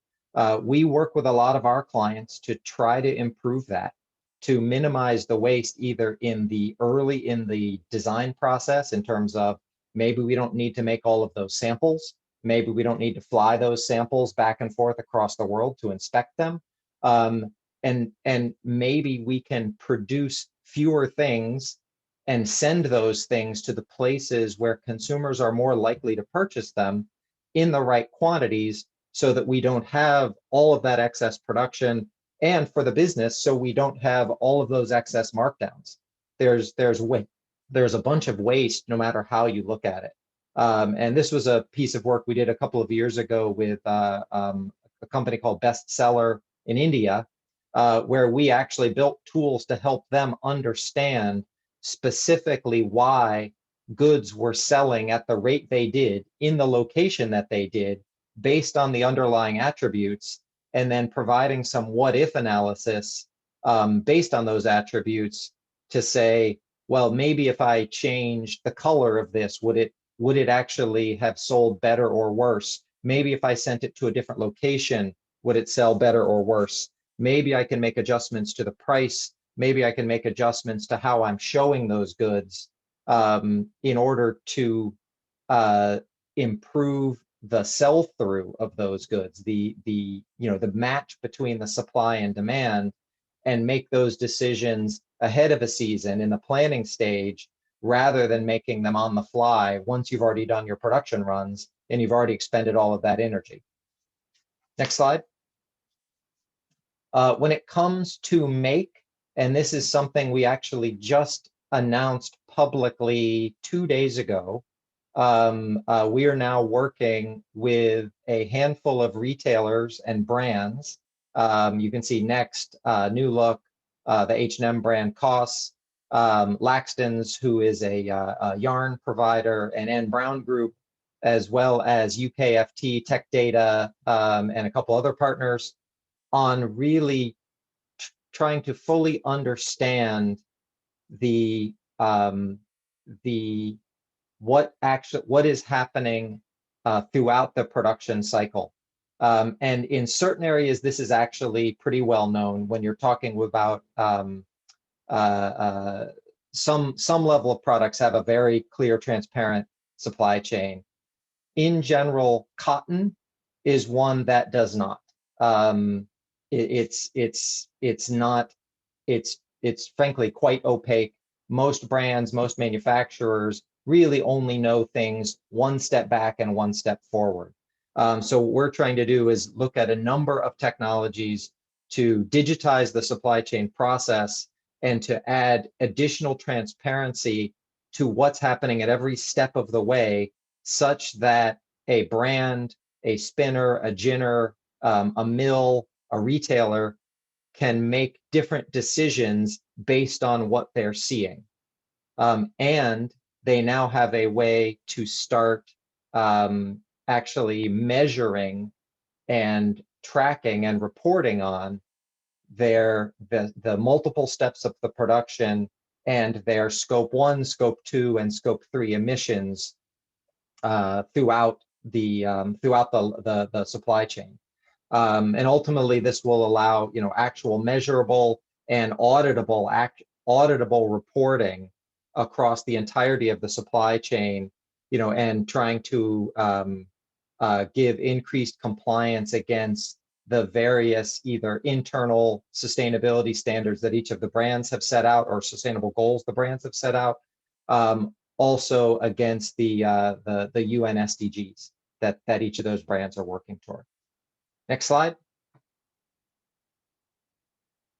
we work with a lot of our clients to try to improve that, to minimize the waste, either in the design process, in terms of maybe we don't need to make all of those samples, maybe we don't need to fly those samples back and forth across the world to inspect them, and maybe we can produce fewer things and send those things to the places where consumers are more likely to purchase them in the right quantities, so that we don't have all of that excess production, and for the business, so we don't have all of those excess markdowns. There's a bunch of waste, no matter how you look at it. And this was a piece of work we did a couple of years ago with a company called Bestseller in India, where we actually built tools to help them understand specifically why goods were selling at the rate they did in the location that they did, based on the underlying attributes, and then providing some what-if analysis based on those attributes to say, well, maybe if I changed the color of this, would it actually have sold better or worse? Maybe if I sent it to a different location, would it sell better or worse? Maybe I can make adjustments to the price. Maybe I can make adjustments to how I'm showing those goods in order to improve the sell-through of those goods, the match between the supply and demand, and make those decisions ahead of a season in the planning stage, rather than making them on the fly once you've already done your production runs and you've already expended all of that energy. Next slide. When it comes to make, and this is something we actually just announced publicly 2 days ago, we are now working with a handful of retailers and brands. You can see next, New Look, the H&M brand Costs, Laxton's, who is a yarn provider, and N Brown Group, as well as UKFT, Tech Data, and a couple other partners, on really trying to fully understand what is happening throughout the production cycle. And in certain areas, this is actually pretty well known when you're talking about some level of products have a very clear, transparent supply chain. In general, cotton is one that does not. It's frankly quite opaque. Most brands, most manufacturers really only know things one step back and one step forward. So what we're trying to do is look at a number of technologies to digitize the supply chain process and to add additional transparency to what's happening at every step of the way, such that a brand, a spinner, a ginner, a mill, a retailer can make different decisions based on what they're seeing. And they now have a way to start actually measuring and tracking and reporting on the multiple steps of the production and their scope 1, scope 2, and scope 3 emissions throughout the supply chain. And ultimately, this will allow actual measurable and auditable reporting across the entirety of the supply chain, and trying to give increased compliance against the various either internal sustainability standards that each of the brands have set out, or sustainable goals the brands have set out, also against the UN SDGs that each of those brands are working toward. Next slide.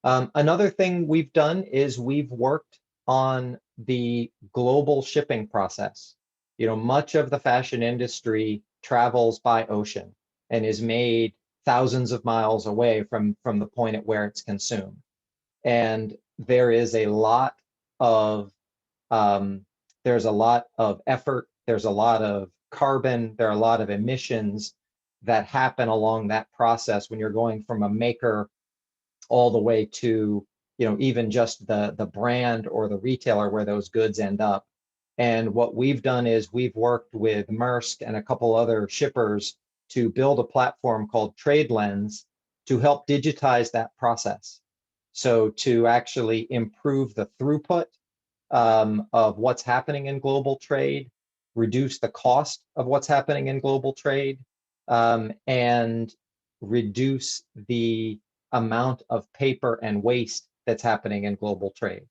Another thing we've done is we've worked on the global shipping process. Much of the fashion industry travels by ocean and is made thousands of miles away from the point at where it's consumed. And there is a lot of effort, there's a lot of carbon, there are a lot of emissions that happen along that process when you're going from a maker all the way to even just the brand or the retailer where those goods end up. And what we've done is we've worked with Maersk and a couple other shippers to build a platform called TradeLens to help digitize that process. So to actually improve the throughput of what's happening in global trade, reduce the cost of what's happening in global trade, and reduce the amount of paper and waste that's happening in global trade.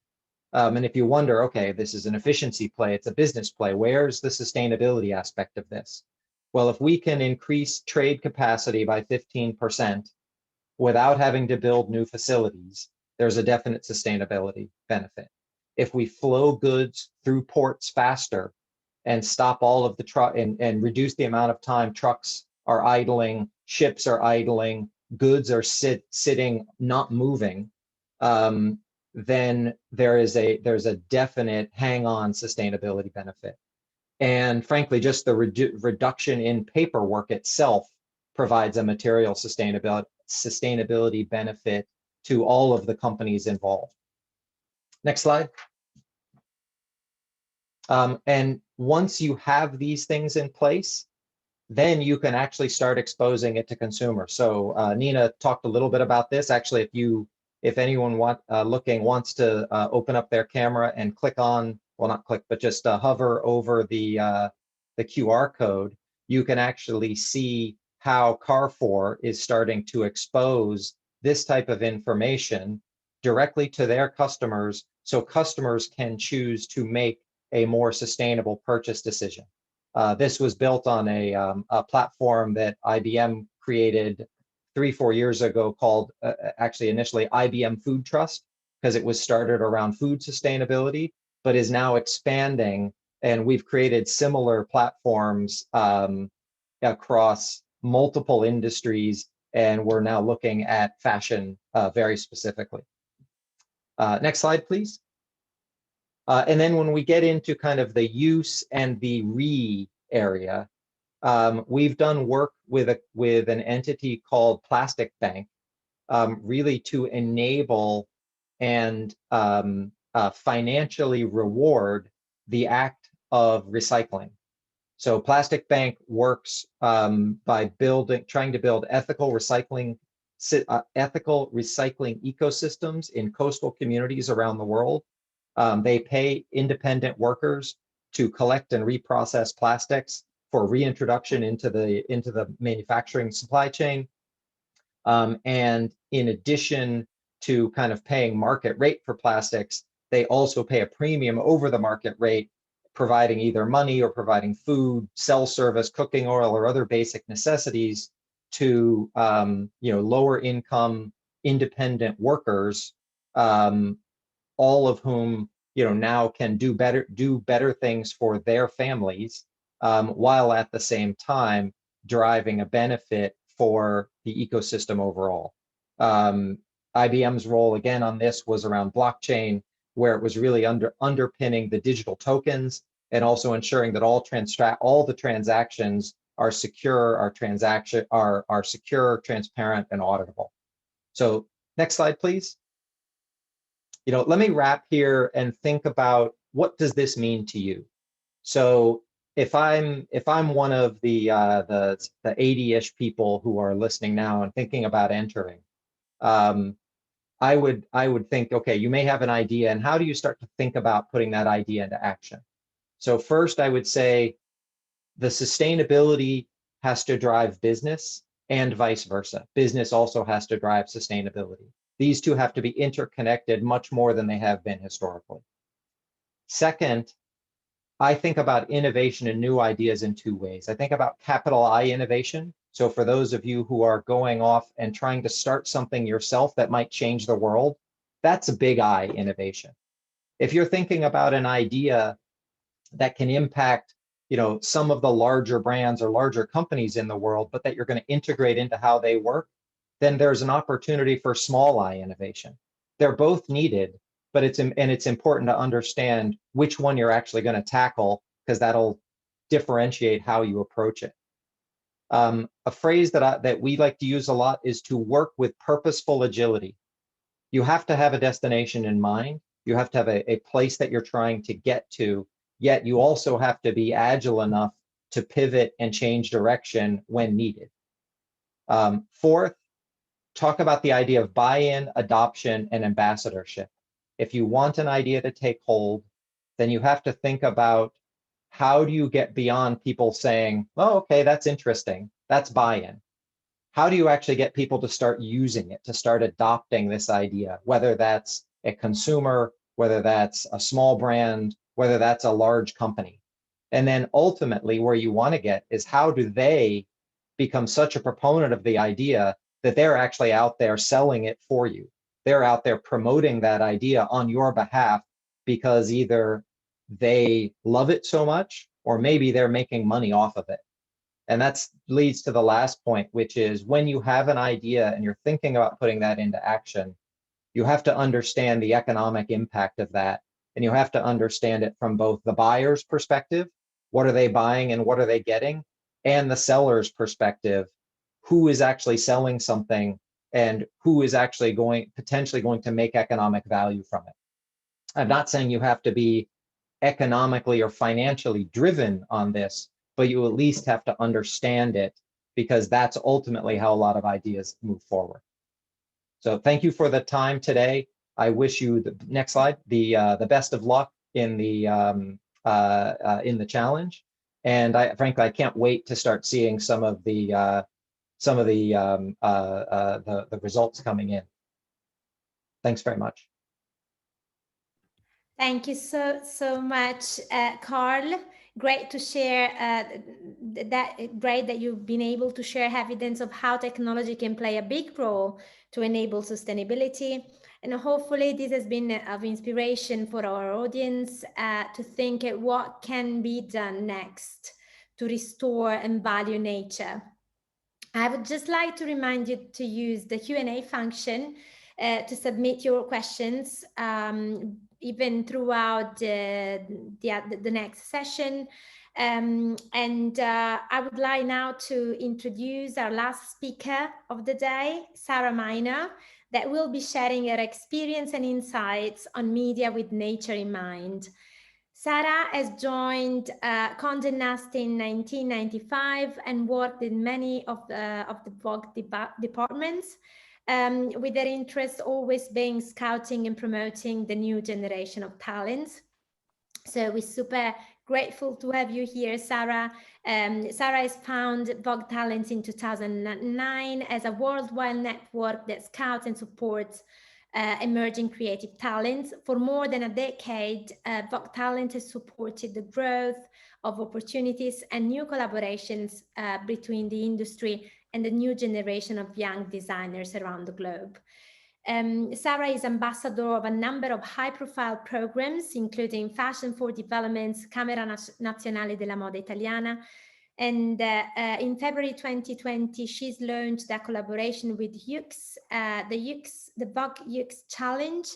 And if you wonder, okay, this is an efficiency play, it's a business play, where's the sustainability aspect of this? Well, if we can increase trade capacity by 15% without having to build new facilities, there's a definite sustainability benefit. If we flow goods through ports faster and stop all of the truck and reduce the amount of time trucks are idling, ships are idling, goods are sitting, not moving, then there's a definite hang-on sustainability benefit. And frankly, just the reduction in paperwork itself provides a material sustainability benefit to all of the companies involved. Next slide. And once you have these things in place, then you can actually start exposing it to consumers. So Nina talked a little bit about this. Actually, if anyone wants to open up their camera and click on, well, not click, but just hover over the QR code, you can actually see how Carrefour is starting to expose this type of information directly to their customers, so customers can choose to make a more sustainable purchase decision. This was built on a platform that IBM created 3-4 years ago called actually initially IBM Food Trust, because it was started around food sustainability, but is now expanding. And we've created similar platforms across multiple industries, and we're now looking at fashion very specifically. Next slide, please. And then when we get into kind of the use and the area, we've done work with an entity called Plastic Bank, really to enable and financially reward the act of recycling. So Plastic Bank works by trying to build ethical recycling ecosystems in coastal communities around the world. They pay independent workers to collect and reprocess plastics for reintroduction into the manufacturing supply chain. And in addition to kind of paying market rate for plastics, they also pay a premium over the market rate, providing either money or providing food, cell service, cooking oil, or other basic necessities to lower income independent workers, all of whom now can do better things for their families, while at the same time driving a benefit for the ecosystem overall. IBM's role again on this was around blockchain, where it was really underpinning the digital tokens and also ensuring that all the transactions are secure, are secure, transparent, and auditable. So next slide, please. Let me wrap here and think about, what does this mean to you? So if I'm one of the 80-ish people who are listening now and thinking about entering, I would think, okay, you may have an idea, and how do you start to think about putting that idea into action? So first, I would say the sustainability has to drive business, and vice versa. Business also has to drive sustainability. These two have to be interconnected much more than they have been historically. Second, I think about innovation and new ideas in two ways. I think about capital I innovation. So for those of you who are going off and trying to start something yourself that might change the world, that's a big I innovation. If you're thinking about an idea that can impact, some of the larger brands or larger companies in the world, but that you're going to integrate into how they work, then there's an opportunity for small I innovation. They're both needed, but it's important to understand which one you're actually going to tackle, because that'll differentiate how you approach it. A phrase that we like to use a lot is to work with purposeful agility. You have to have a destination in mind. You have to have a place that you're trying to get to, yet you also have to be agile enough to pivot and change direction when needed. Fourth, talk about the idea of buy-in, adoption, and ambassadorship. If you want an idea to take hold, then you have to think about, how do you get beyond people saying, oh, okay, that's interesting, that's buy-in. How do you actually get people to start using it, to start adopting this idea, whether that's a consumer, whether that's a small brand, whether that's a large company? And then ultimately where you want to get is, how do they become such a proponent of the idea that they're actually out there selling it for you? They're out there promoting that idea on your behalf, because either they love it so much, or maybe they're making money off of it. And that leads to the last point, which is, when you have an idea and you're thinking about putting that into action, you have to understand the economic impact of that. And you have to understand it from both the buyer's perspective, what are they buying and what are they getting, and the seller's perspective, who is actually selling something and who is actually potentially going to make economic value from it. I'm not saying you have to be economically or financially driven on this, but you at least have to understand it, because that's ultimately how a lot of ideas move forward. So thank you for the time today. I wish you, the next slide, the best of luck in the challenge. And frankly, I can't wait to start seeing some of the results coming in. Thanks very much. Thank you so much, Karl. Great to share great that you've been able to share evidence of how technology can play a big role to enable sustainability. And hopefully this has been of inspiration for our audience to think what can be done next to restore and value nature. I would just like to remind you to use the Q&A function to submit your questions, even throughout the next session. I would like now to introduce our last speaker of the day, Sara Maino, that will be sharing her experience and insights on media with nature in mind. Sara has joined Condé Nast in 1995 and worked in many of the Vogue departments, with their interest always being scouting and promoting the new generation of talents. So we're super grateful to have you here, Sara. Sara has founded Vogue Talents in 2009 as a worldwide network that scouts and supports emerging creative talents. For more than a decade, Vogue Talent has supported the growth of opportunities and new collaborations between the industry and the new generation of young designers around the globe. Sara is ambassador of a number of high-profile programs, including Fashion for Development's Camera Nazionale della Moda Italiana. And in February 2020, she's launched a collaboration with YOUX, the Vogue YOUX Challenge,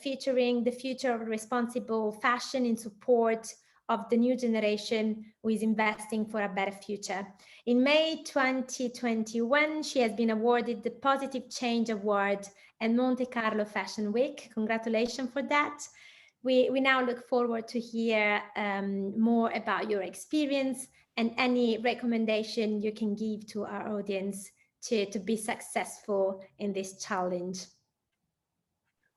featuring the future of responsible fashion in support of the new generation who is investing for a better future. In May 2021, she has been awarded the Positive Change Award at Monte Carlo Fashion Week. Congratulations for that. We now look forward to hear more about your experience and any recommendation you can give to our audience to be successful in this challenge.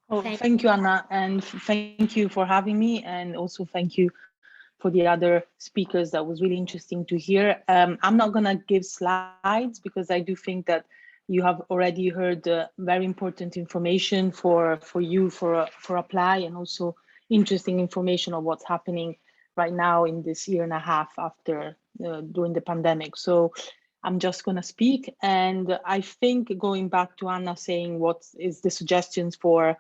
Oh, thank you, Anna, and thank you for having me, and also thank you for the other speakers. That was really interesting to hear. I'm not gonna give slides because I do think that you have already heard very important information for you for apply, and also interesting information on what's happening right now in this year and a half after during the pandemic. So I'm just going to speak, and I think going back to Anna saying what is the suggestions for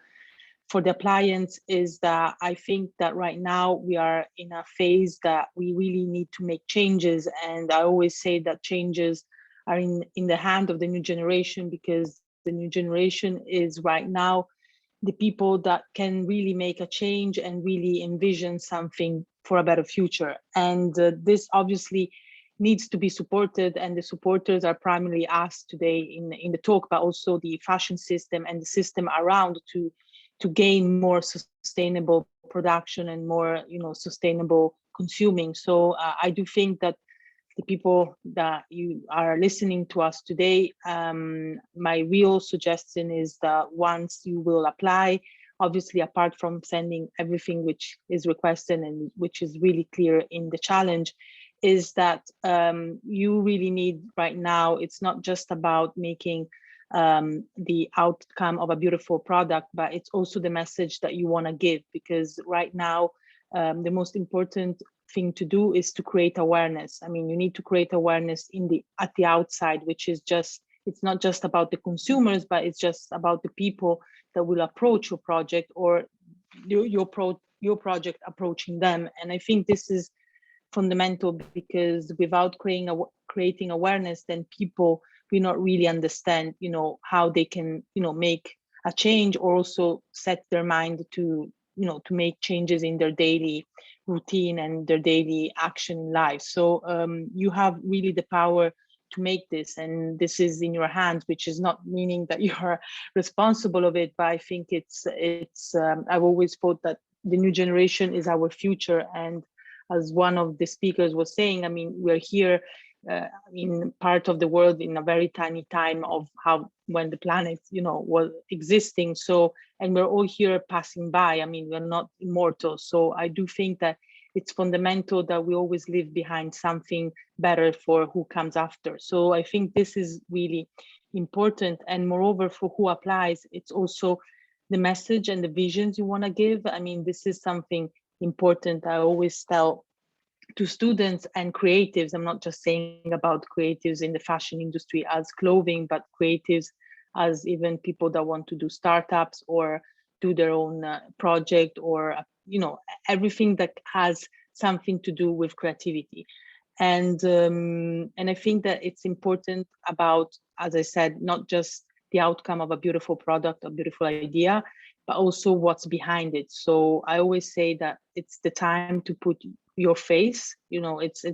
the appliance is that I think that right now we are in a phase that we really need to make changes, and I always say that changes are in the hand of the new generation, because the new generation is right now the people that can really make a change and really envision something for a better future. And this obviously needs to be supported, and the supporters are primarily us today in the talk, but also the fashion system and the system around to gain more sustainable production and more, sustainable consuming. So I do think that the people that you are listening to us today, my real suggestion is that once you will apply, obviously apart from sending everything which is requested and which is really clear in the challenge, is that you really need right now, it's not just about making the outcome of a beautiful product, but it's also the message that you want to give, because right now the most important thing to do is to create awareness. I mean, you need to create awareness at the outside, which is just, it's not just about the consumers, but it's just about the people that will approach your project, or your project approaching them. And I think this is fundamental, because without creating awareness, then people will not really understand, how they can, make a change, or also set their mind to make changes in their daily routine and their daily action in life. So you have really the power to make this, and this is in your hands, which is not meaning that you are responsible of it, but I think it's I've always thought that the new generation is our future. And as one of the speakers was saying, I mean, we're here in part of the world in a very tiny time of when the planet, was existing. So, and we're all here passing by. I mean, we're not immortal. So I do think that it's fundamental that we always leave behind something better for who comes after. So I think this is really important. And moreover, for who applies, it's also the message and the visions you want to give. I mean, this is something important. I always tell to students and creatives, I'm not just saying about creatives in the fashion industry as clothing, but creatives as even people that want to do startups or do their own project, or everything that has something to do with creativity. And I think that it's important about, as I said, not just the outcome of a beautiful product, a beautiful idea, but also what's behind it. So I always say that it's the time to put your face, it's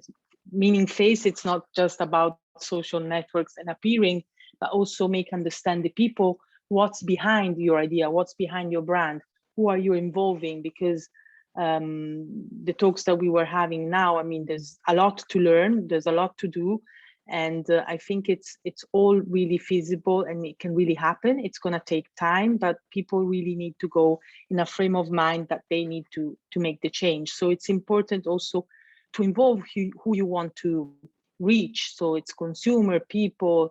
meaning face. It's not just about social networks and appearing, but also understand the people, what's behind your idea, what's behind your brand, who are you involving? Because the talks that we were having now, I mean, there's a lot to learn, there's a lot to do. And I think it's all really feasible, and it can really happen. It's going to take time, but people really need to go in a frame of mind that they need to make the change. So it's important also to involve who you want to reach. So it's consumer, people,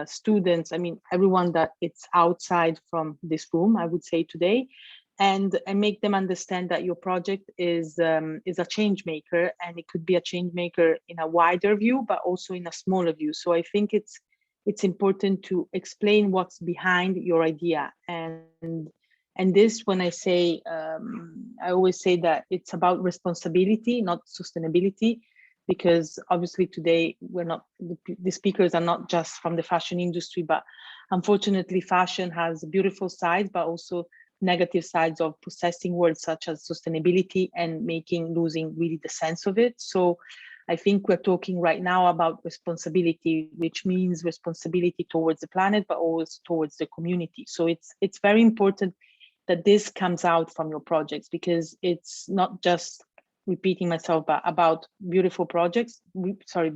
students, I mean, everyone that it's outside from this room, I would say today, and make them understand that your project is a change maker, and it could be a change maker in a wider view, but also in a smaller view. So I think it's important to explain what's behind your idea. And this, when I say, I always say that it's about responsibility, not sustainability, because obviously today the speakers are not just from the fashion industry, but unfortunately fashion has a beautiful side, but also negative sides of possessing words such as sustainability and losing really the sense of it. So I think we're talking right now about responsibility, which means responsibility towards the planet, but also towards the community. So it's very important that this comes out from your projects, because it's not just repeating myself, but about beautiful projects,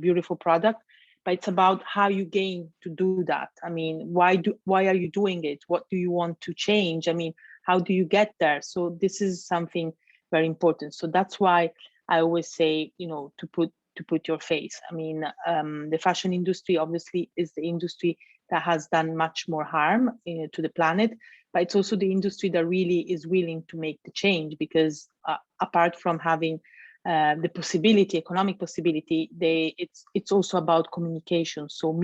beautiful product, but it's about how you gain to do that. I mean, why are you doing it? What do you want to change? I mean, how do you get there? So this is something very important. So that's why I always say, you know, to put your face. I mean, the fashion industry obviously is the industry that has done much more harm to the planet, but it's also the industry that really is willing to make the change, because apart from having the possibility, economic possibility, it's also about communication. So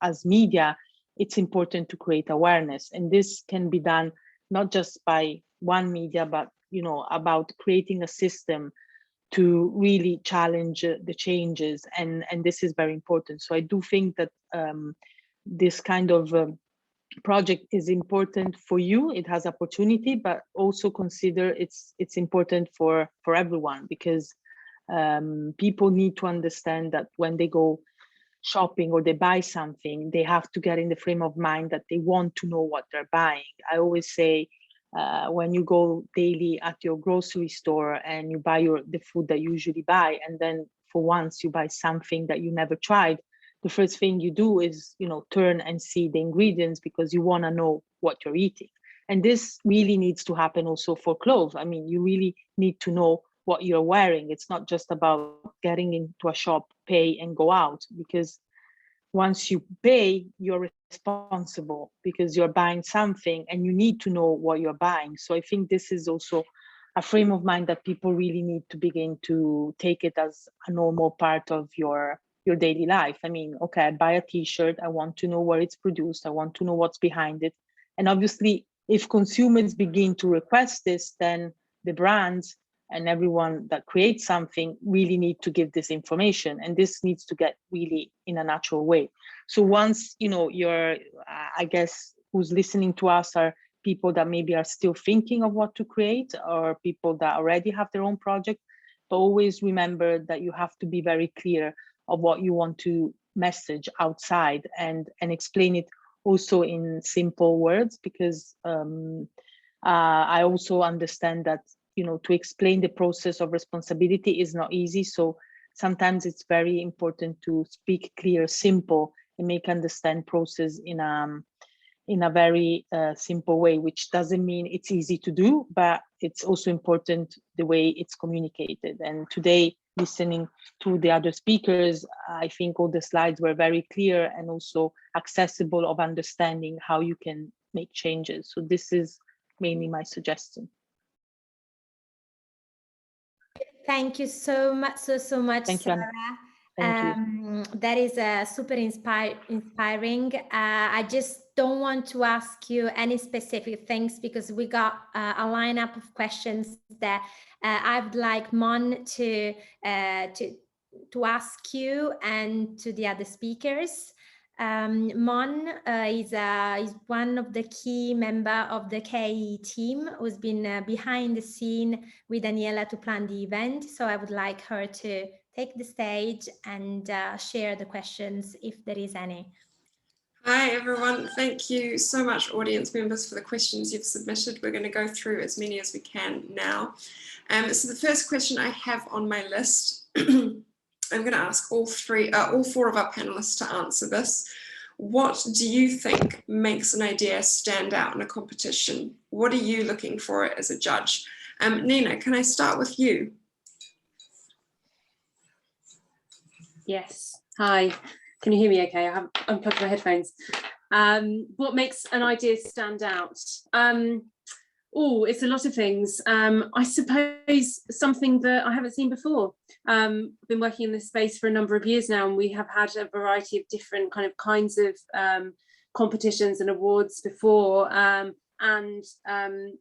as media, it's important to create awareness, and this can be done not just by one media, but you know, about creating a system to really challenge the changes, and this is very important. So I do think that this kind of project is important for you. It has opportunity, but also consider it's important for everyone, because people need to understand that when they go shopping or they buy something, they have to get in the frame of mind that they want to know what they're buying. I always say, when you go daily at your grocery store and you buy the food that you usually buy, and then for once you buy something that you never tried, the first thing you do is, you know, turn and see the ingredients, because you want to know what you're eating. And this really needs to happen also for clothes. I mean, you really need to know what you're wearing. It's not just about getting into a shop, pay and go out, because once you pay, you're responsible, because you're buying something and you need to know what you're buying. So I think this is also a frame of mind that people really need to begin to take it as a normal part of your daily life. I mean, okay, I buy a t-shirt, I want to know where it's produced, I want to know what's behind it. And obviously, if consumers begin to request this, then the brands and everyone that creates something really need to give this information, and this needs to get really in a natural way. So once, you know, I guess who's listening to us are people that maybe are still thinking of what to create, or people that already have their own project, but always remember that you have to be very clear of what you want to message outside, and explain it also in simple words, because I also understand that, you know, to explain the process of responsibility is not easy. So sometimes it's very important to speak clear, simple, and make understand process in a very simple way, which doesn't mean it's easy to do, but it's also important the way it's communicated. And today, listening to the other speakers, I think all the slides were very clear and also accessible of understanding how you can make changes. So this is mainly my suggestion. Thank you so much, so much, Sara. That is super inspiring. I just don't want to ask you any specific things, because we got a lineup of questions that I would like Mon to ask you and to the other speakers. Mon is one of the key member of the KE team who's been behind the scene with Daniela to plan the event. So I would like her to take the stage and share the questions if there is any. Hi everyone, thank you so much audience members for the questions you've submitted. We're going to go through as many as we can now. So the first question I have on my list, I'm going to ask all four of our panelists to answer this. What do you think makes an idea stand out in a competition? What are you looking for as a judge? Nina, can I start with you? Yes. Hi. Can you hear me okay? I have unplugged my headphones. What makes an idea stand out? Oh, it's a lot of things. I suppose something that I haven't seen before. I've been working in this space for a number of years now, and we have had a variety of different kinds of competitions and awards before. and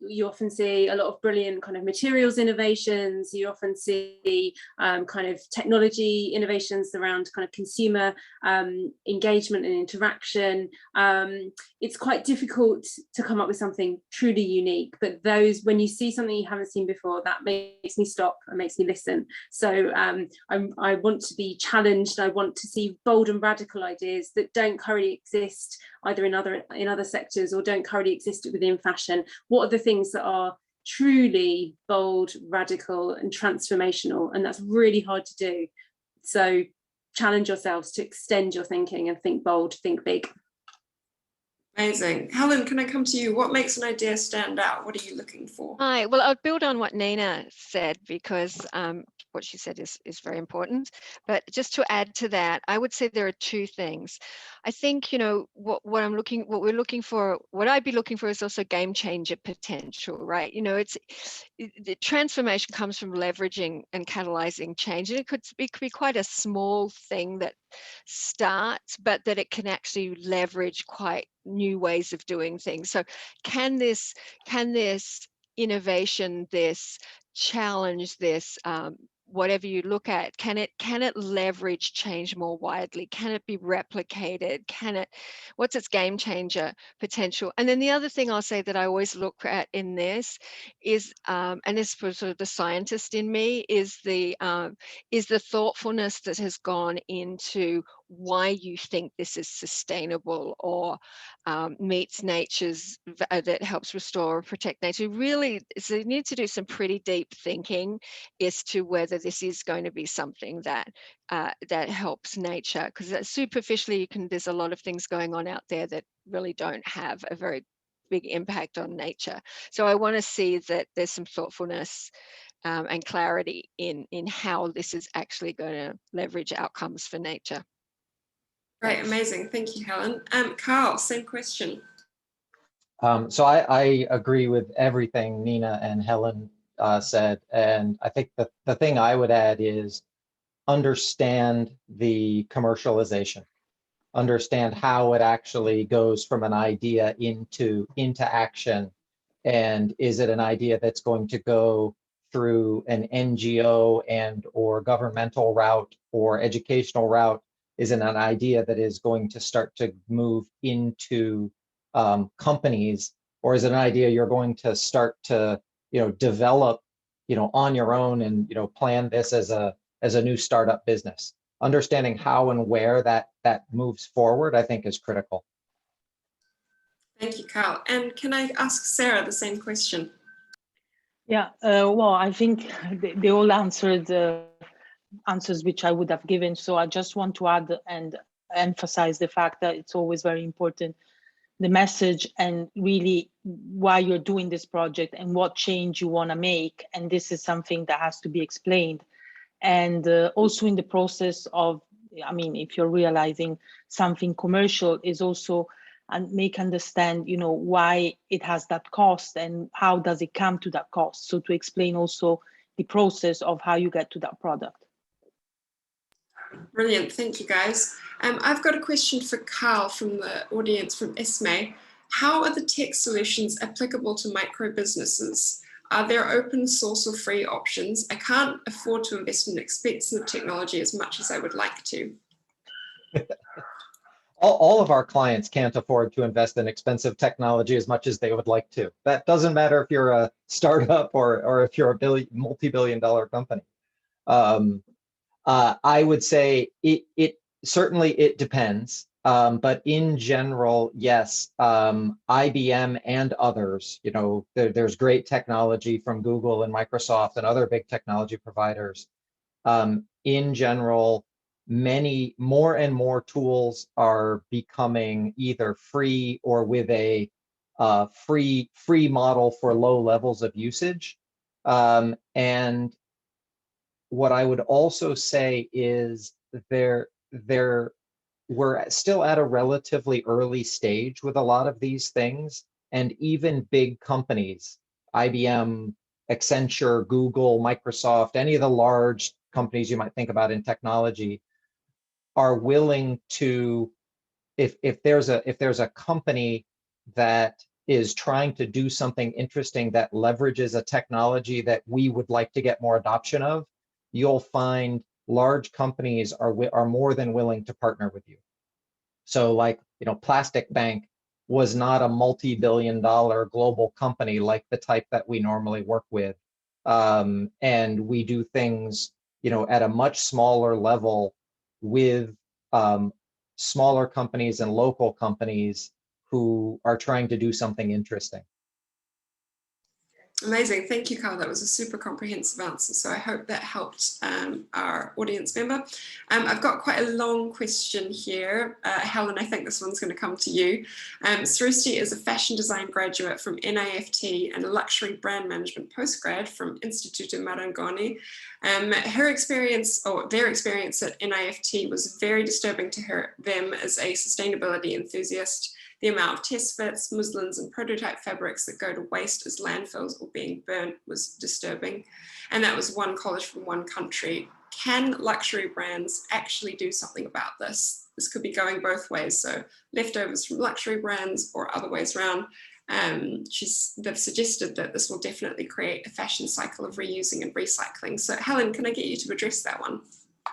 you often see a lot of brilliant kind of materials innovations. You often see kind of technology innovations around kind of consumer engagement and interaction. It's quite difficult to come up with something truly unique, but those, when you see something you haven't seen before, that makes me stop and makes me listen. So I want to be challenged. I want to see bold and radical ideas that don't currently exist either in other sectors or don't currently exist within fashion. What are the things that are truly bold, radical and transformational? And that's really hard to do. So challenge yourselves to extend your thinking and think bold, think big. Amazing. Helen, can I come to you? What makes an idea stand out? What are you looking for? Hi, well, I'll build on what Nina said, because what she said is very important. But just to add to that, I would say there are two things. I think, you know, what we're looking for, what I'd be looking for is also game changer potential, right? You know, the transformation comes from leveraging and catalyzing change. And it could be quite a small thing that starts, but that it can actually leverage quite new ways of doing things. So can this innovation, this challenge, this whatever you look at, can it leverage change more widely? Can it be replicated? What's its game changer potential? And then the other thing I'll say that I always look at in this is, and this was sort of the scientist in me, is the thoughtfulness that has gone into why you think this is sustainable or meets nature's, that helps restore or protect nature. Really, so you need to do some pretty deep thinking as to whether this is going to be something that helps nature, because superficially there's a lot of things going on out there that really don't have a very big impact on nature. So I want to see that there's some thoughtfulness and clarity in how this is actually going to leverage outcomes for nature. Great, amazing. Thank you, Helen. Karl, same question. So I agree with everything Nina and Helen said. And I think the thing I would add is understand the commercialization, understand how it actually goes from an idea into action. And is it an idea that's going to go through an NGO and or governmental route or educational route? Is it an idea that is going to start to move into companies, or is it an idea you're going to start to, you know, develop, you know, on your own and, you know, plan this as a new startup business? Understanding how and where that moves forward, I think, is critical. Thank you, Karl. And can I ask Sara the same question? Yeah, well, I think they all answered answers which I would have given. So I just want to add and emphasize the fact that it's always very important, the message and really why you're doing this project and what change you want to make. And this is something that has to be explained. And also in the process of, I mean, if you're realizing something commercial, is also and make understand, you know, why it has that cost and how does it come to that cost. So to explain also the process of how you get to that product. Brilliant, thank you guys. I've got a question for Karl from the audience from Esme. How are the tech solutions applicable to micro businesses? Are there open source or free options? I can't afford to invest in expensive technology as much as I would like to. All of our clients can't afford to invest in expensive technology as much as they would like to. That doesn't matter if you're a startup or if you're a multi-billion-dollar company. I would say it certainly depends, but in general, yes, IBM and others, you know, there's great technology from Google and Microsoft and other big technology providers. In general, more and more tools are becoming either free or with a free model for low levels of usage. And what I would also say is we're still at a relatively early stage with a lot of these things, and even big companies, IBM, Accenture, Google, Microsoft, any of the large companies you might think about in technology, are willing to, if there's a company that is trying to do something interesting that leverages a technology that we would like to get more adoption of, you'll find large companies are more than willing to partner with you. So like, Plastic Bank was not a multi-billion-dollar global company like the type that we normally work with. And we do things, at a much smaller level with smaller companies and local companies who are trying to do something interesting. Amazing. Thank you, Karl. That was a super comprehensive answer. So I hope that helped our audience member. I've got quite a long question here. Helen, I think this one's going to come to you. Srusti is a fashion design graduate from NIFT and a luxury brand management postgrad from Instituto Marangoni. Her experience, or their experience at NIFT, was very disturbing to them as a sustainability enthusiast. The amount of test fits, muslins and prototype fabrics that go to waste as landfills or being burnt was disturbing. And that was one college from one country. Can luxury brands actually do something about this? This could be going both ways. So leftovers from luxury brands or other ways around. They've suggested that this will definitely create a fashion cycle of reusing and recycling. So Helen, can I get you to address that one?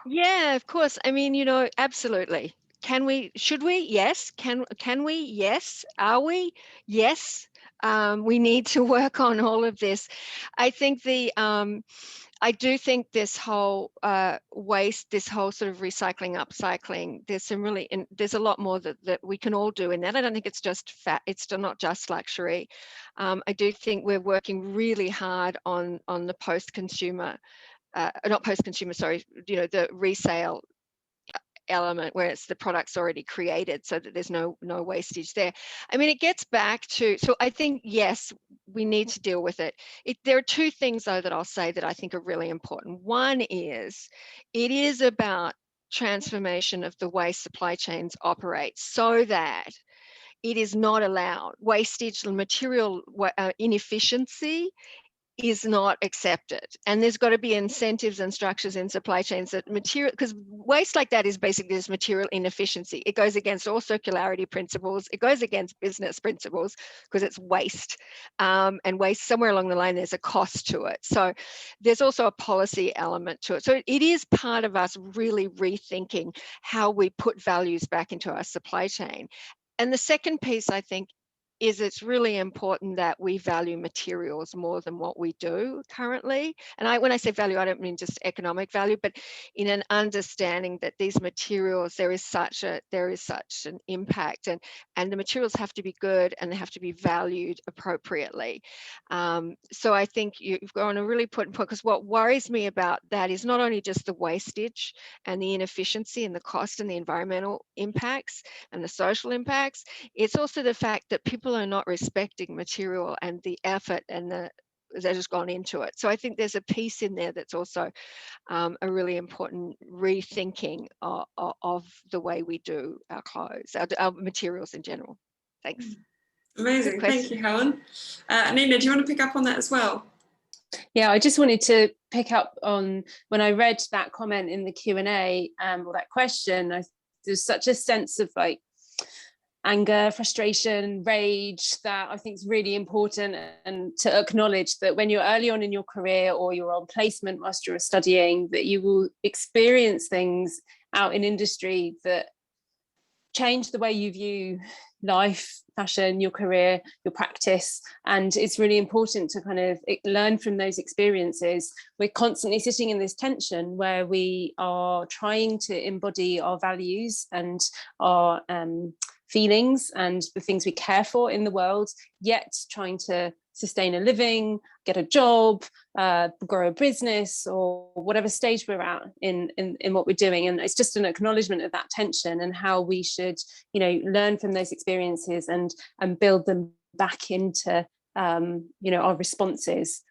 Yeah, of course. I mean, absolutely. Can we, should we? Yes. Can we? Yes. Are we? Yes. We need to work on all of this. I think I do think this whole waste, this whole sort of recycling, upcycling, there's a lot more that we can all do in that. I don't think it's just it's not just luxury. I do think we're working really hard on the post-consumer, not post-consumer, sorry, the resale element where it's the product's already created so that there's no wastage there. I mean, it gets back to, so I think, yes, we need to deal with it. There are two things though that I'll say that I think are really important. One is, it is about transformation of the way supply chains operate so that it is not allowed. Wastage and material inefficiency is not accepted, and there's got to be incentives and structures in supply chains that because waste like that is basically this material inefficiency. It goes against all circularity principles, it goes against business principles because it's waste, and waste, somewhere along the line there's a cost to it. So there's also a policy element to it. So it is part of us really rethinking how we put values back into our supply chain. And the second piece, I think, is it's really important that we value materials more than what we do currently. And when I say value, I don't mean just economic value, but in an understanding that these materials, there is such an impact, and the materials have to be good and they have to be valued appropriately. So I think you've got a really important point, because what worries me about that is not only just the wastage and the inefficiency and the cost and the environmental impacts and the social impacts, it's also the fact that people are not respecting material and the effort and that has gone into it. So I think there's a piece in there that's also a really important rethinking of the way we do our clothes, our materials in general. Thanks. Amazing. Thank you, Helen. Nina, do you want to pick up on that as well? Yeah, I just wanted to pick up on when I read that comment in the Q&A, or that question, there's such a sense of like anger, frustration, rage that I think is really important, and to acknowledge that when you're early on in your career or you're on placement whilst you're studying, that you will experience things out in industry that change the way you view life, fashion, your career, your practice. And it's really important to kind of learn from those experiences. We're constantly sitting in this tension where we are trying to embody our values and our feelings and the things we care for in the world, yet trying to sustain a living, get a job, grow a business, or whatever stage we're at in what we're doing. And it's just an acknowledgement of that tension and how we should, learn from those experiences and build them back into, our responses.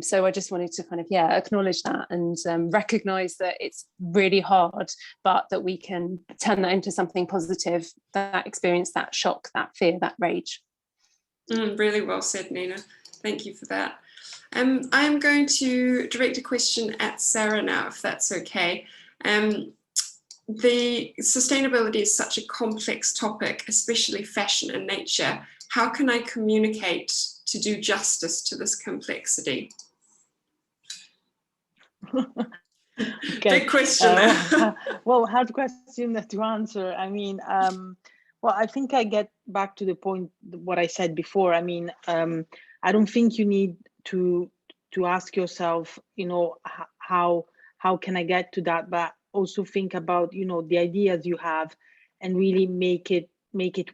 So I just wanted to kind of, acknowledge that and recognize that it's really hard, but that we can turn that into something positive, that experience, that shock, that fear, that rage. Really well said, Nina. Thank you for that. I'm going to direct a question at Sara now, if that's okay. The sustainability is such a complex topic, especially fashion and nature. How can I communicate to do justice to this complexity? Okay. Big question. Well, hard question to answer. I mean, well, I think I get back to the point, what I said before. I mean, I don't think you need to ask yourself, you know, how can I get to that, but also think about, you know, the ideas you have and really make it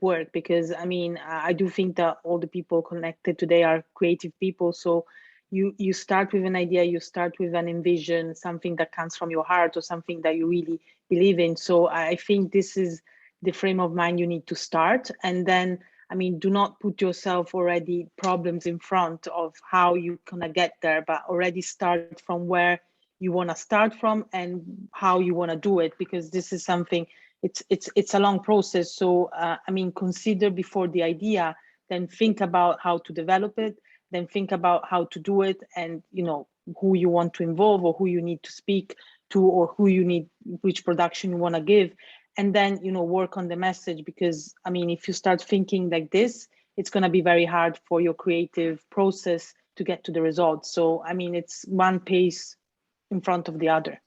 work. Because I mean, I do think that all the people connected today are creative people. So you start with an idea, you start with an envision, something that comes from your heart or something that you really believe in. So I think this is the frame of mind you need to start. And then, I mean, do not put yourself already problems in front of how you're gonna get there, but already start from where you want to start from and how you want to do it, because this is something, it's a long process. So I mean, consider before the idea, then think about how to develop it, then think about how to do it, and you know, who you want to involve or who you need to speak to, or who you need, which production you want to give, and then, you know, work on the message. Because I mean, if you start thinking like this, it's going to be very hard for your creative process to get to the results. So I mean, it's one pace in front of the other.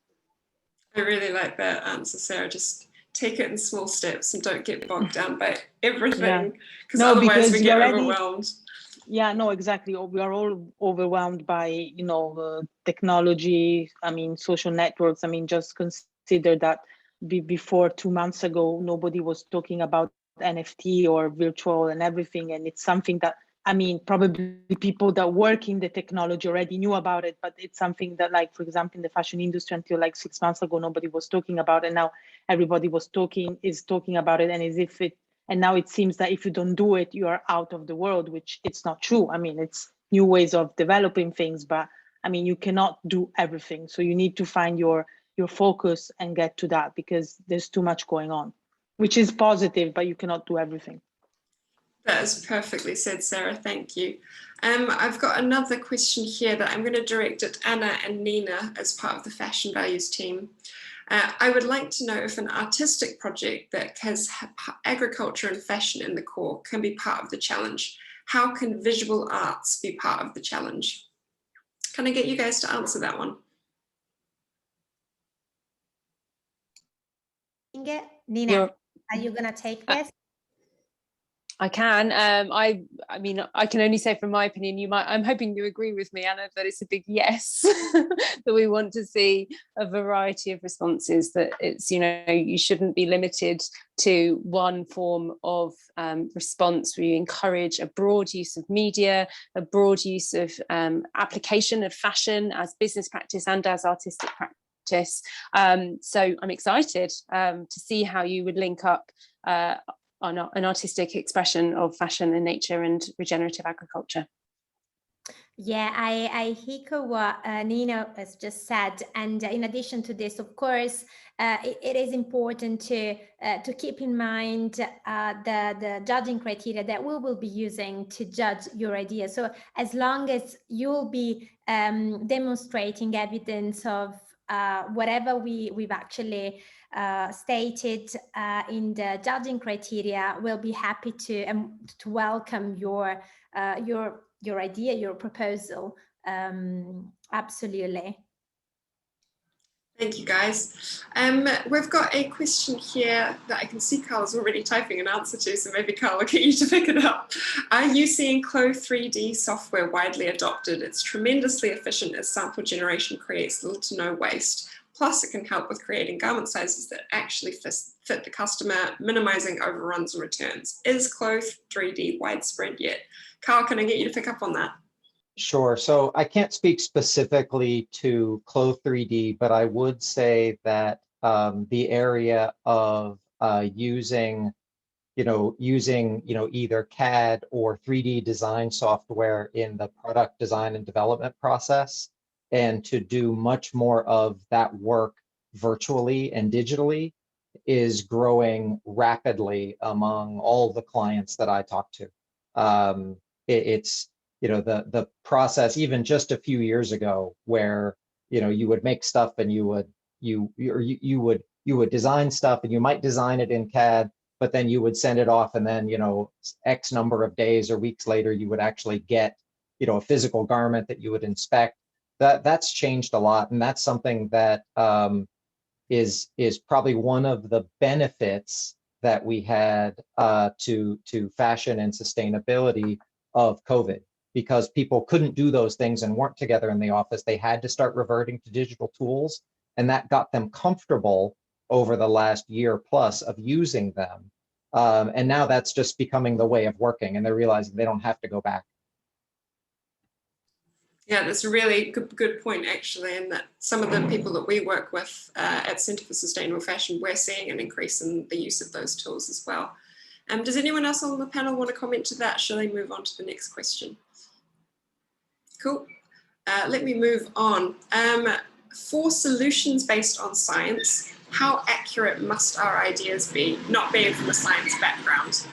I really like that answer, Sarah. Just take it in small steps and don't get bogged down by everything, because otherwise we get overwhelmed. Yeah, no, exactly. We are all overwhelmed by, you know, technology. I mean, social networks. I mean, just consider that before 2 months ago, nobody was talking about NFT or virtual and everything. And it's something that, I mean, probably people that work in the technology already knew about it, but it's something that, like, for example, in the fashion industry, until like 6 months ago, nobody was talking about it. And now everybody is talking about it, and as if it, and now it seems that if you don't do it, you are out of the world, which it's not true. I mean, it's new ways of developing things, but I mean, you cannot do everything. So you need to find your focus and get to that, because there's too much going on, which is positive, but you cannot do everything. That is perfectly said, Sarah. Thank you. I've got another question here that I'm going to direct at Anna and Nina as part of the Fashion Values team. I would like to know if an artistic project that has agriculture and fashion in the core can be part of the challenge. How can visual arts be part of the challenge? Can I get you guys to answer that one? Nina, are you going to take this? I can. I mean, I can only say from my opinion, I'm hoping you agree with me, Anna, that it's a big yes, that we want to see a variety of responses, that it's, you know, you shouldn't be limited to one form of response. We encourage a broad use of media, a broad use of application of fashion as business practice and as artistic practice. So I'm excited to see how you would link up on an artistic expression of fashion and nature and regenerative agriculture. Yeah, I echo what Nina has just said, and in addition to this, of course, it is important to keep in mind the judging criteria that we will be using to judge your idea. So as long as you'll be demonstrating evidence of whatever we've actually stated in the judging criteria, we'll be happy to welcome your idea, your proposal. Absolutely. Thank you, guys. We've got a question here that I can see Karl's already typing an answer to, so maybe Karl, I'll get you to pick it up. Are you seeing Clo 3D software widely adopted? It's tremendously efficient as sample generation creates little to no waste. Plus, it can help with creating garment sizes that actually fit the customer, minimizing overruns and returns. Is Clo 3D widespread yet? Karl, can I get you to pick up on that? Sure. So I can't speak specifically to Clo 3D, but I would say that the area of using either CAD or 3D design software in the product design and development process, and to do much more of that work virtually and digitally, is growing rapidly among all the clients that I talk to. It's the process, even just a few years ago, where you would make stuff and you would design stuff and you might design it in CAD, but then you would send it off, and then, X number of days or weeks later, you would actually get, a physical garment that you would inspect. That's changed a lot, and that's something that is probably one of the benefits that we had to fashion and sustainability of COVID, because people couldn't do those things and weren't together in the office. They had to start reverting to digital tools, and that got them comfortable over the last year plus of using them. And now that's just becoming the way of working, and they're realizing they don't have to go back. Yeah, that's a really good point, actually, and that some of the people that we work with at Centre for Sustainable Fashion, we're seeing an increase in the use of those tools as well. Does anyone else on the panel want to comment to that? Shall I move on to the next question? Cool. Let me move on. For solutions based on science, how accurate must our ideas be, not being from a science background?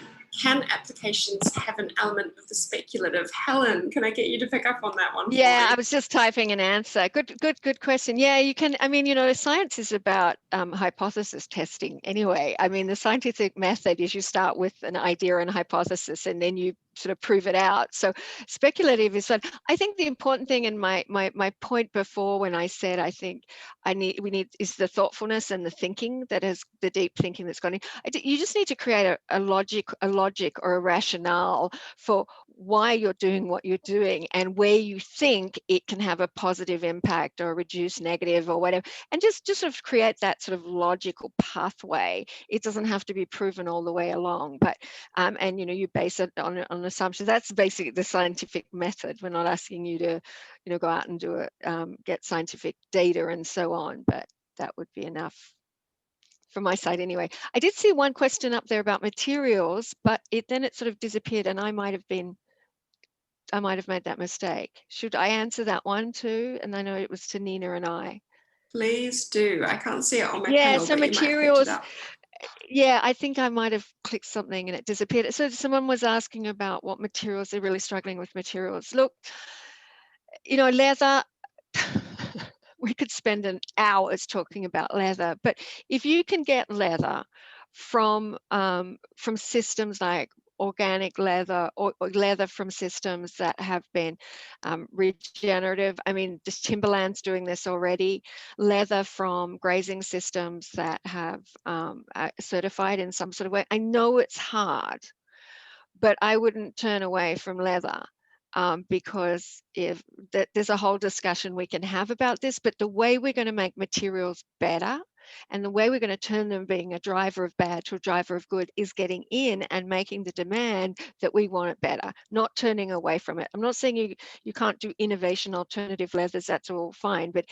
Can applications have an element of the speculative? Helen, can I get you to pick up on that one? Yeah, I was just typing an answer. Good question. Yeah, you can. I mean, science is about hypothesis testing anyway. I mean, the scientific method is you start with an idea and hypothesis, and then you sort of prove it out. So speculative is fun. I think the important thing in my point before, when I said I think we need is the thoughtfulness and the thinking, that is the deep thinking that's gone in. You just need to create a logic or a rationale for why you're doing what you're doing and where you think it can have a positive impact or reduce negative or whatever, and just sort of create that sort of logical pathway. It doesn't have to be proven all the way along, but and you base it on assumptions. That's basically the scientific method. We're not asking you to go out and do it, get scientific data and so on, but that would be enough from my side anyway. I did see one question up there about materials, but then it sort of disappeared, and I might have made that mistake. Should I answer that one too? And I know it was to Nina and I. Please do. I can't see it on my yeah, panel, so but materials. You might have picked it up. Yeah, I think I might have clicked something and it disappeared. So someone was asking about what materials, they're really struggling with materials. Look, leather, we could spend an hours talking about leather, but if you can get leather from systems like organic leather or leather from systems that have been regenerative. I mean, just timberland's doing this already. Leather from grazing systems that have certified in some sort of way. I know it's hard, but I wouldn't turn away from leather. Because there's a whole discussion we can have about this, but the way we're going to make materials better and the way we're going to turn them being a driver of bad to a driver of good is getting in and making the demand that we want it better, not turning away from it. I'm not saying you can't do innovation, alternative leathers, that's all fine, but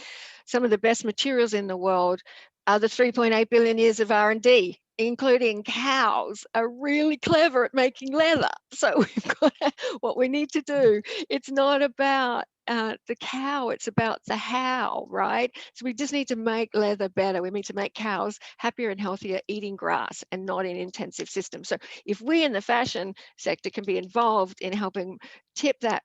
some of the best materials in the world are the 3.8 billion years of R&D, including cows, are really clever at making leather. So we've got what we need to do. It's not about the cow, it's about the how, right? So we just need to make leather better. We need to make cows happier and healthier eating grass and not in intensive systems. So if we in the fashion sector can be involved in helping tip that,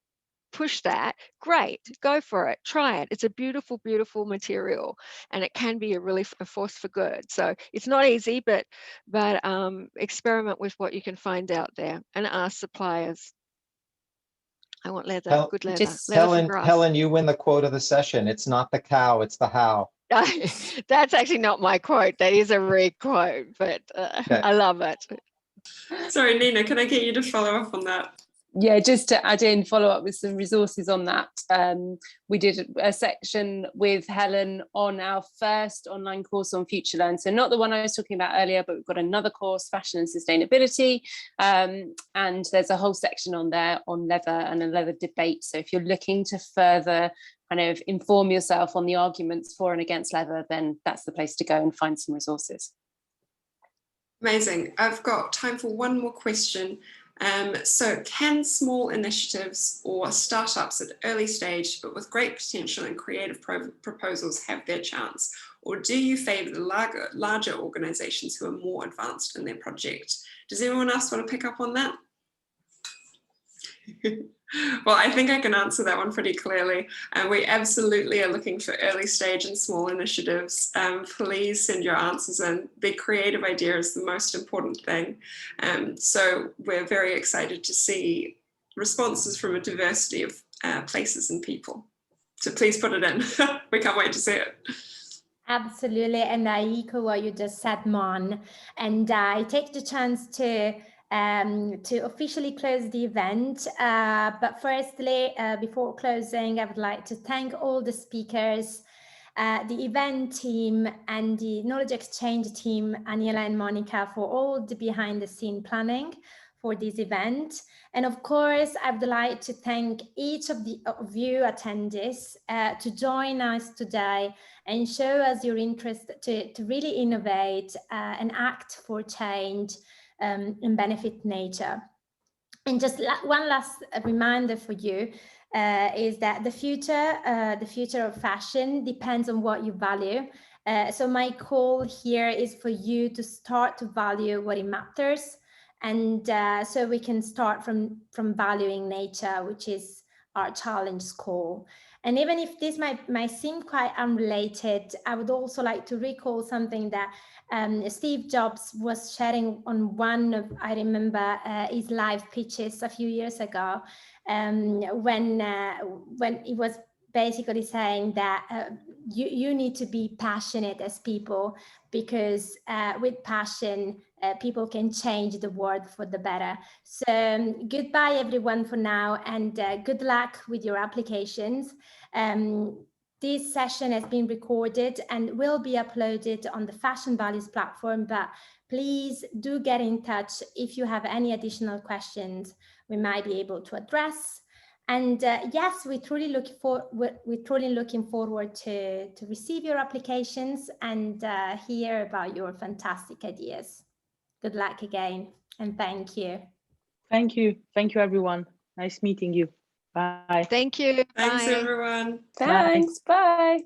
push that, great, go for it, try it. It's a beautiful, beautiful material, and it can be a force for good. So it's not easy, but experiment with what you can find out there and ask suppliers. I want leather, good leather. Helen, you win the quote of the session. It's not the cow, it's the how. That's actually not my quote. That is a re-quote, but okay. I love it. Sorry, Nina, can I get you to follow up on that? Yeah, just to add in, follow up with some resources on that. We did a section with Helen on our first online course on Future Learn. So not the one I was talking about earlier, but we've got another course, Fashion and Sustainability. And there's a whole section on there on leather and a leather debate. So if you're looking to further kind of inform yourself on the arguments for and against leather, then that's the place to go and find some resources. Amazing. I've got time for one more question. So can small initiatives or startups at early stage, but with great potential and creative proposals have their chance? Or do you favour the larger organisations who are more advanced in their project? Does anyone else want to pick up on that? Well, I think I can answer that one pretty clearly. And we absolutely are looking for early stage and small initiatives. Please send your answers in. The creative idea is the most important thing. So we're very excited to see responses from a diversity of places and people. So please put it in. We can't wait to see it. Absolutely, and I echo what you just said, Mon. And I take the chance to officially close the event. But firstly, before closing, I would like to thank all the speakers, the event team and the knowledge exchange team, Aniela and Monica, for all the behind the scene planning for this event. And of course, I would like to thank each of you attendees to join us today and show us your interest to really innovate and act for change and benefit nature. And just one last reminder for you is that the future of fashion depends on what you value. So my call here is for you to start to value what it matters. And so we can start from valuing nature, which is our challenge call. And even if this might seem quite unrelated, I would also like to recall something that Steve Jobs was sharing on one of, I remember, his live pitches a few years ago, when he was basically saying that you need to be passionate as people, because with passion, people can change the world for the better. So goodbye everyone for now, and good luck with your applications. This session has been recorded and will be uploaded on the Fashion Values platform, but please do get in touch if you have any additional questions we might be able to address. And yes, we're truly looking forward to receive your applications and hear about your fantastic ideas. Good luck again, and thank you. Thank you. Thank you, everyone. Nice meeting you. Bye. Thank you. Thanks, Bye. everyone. Thanks. Bye.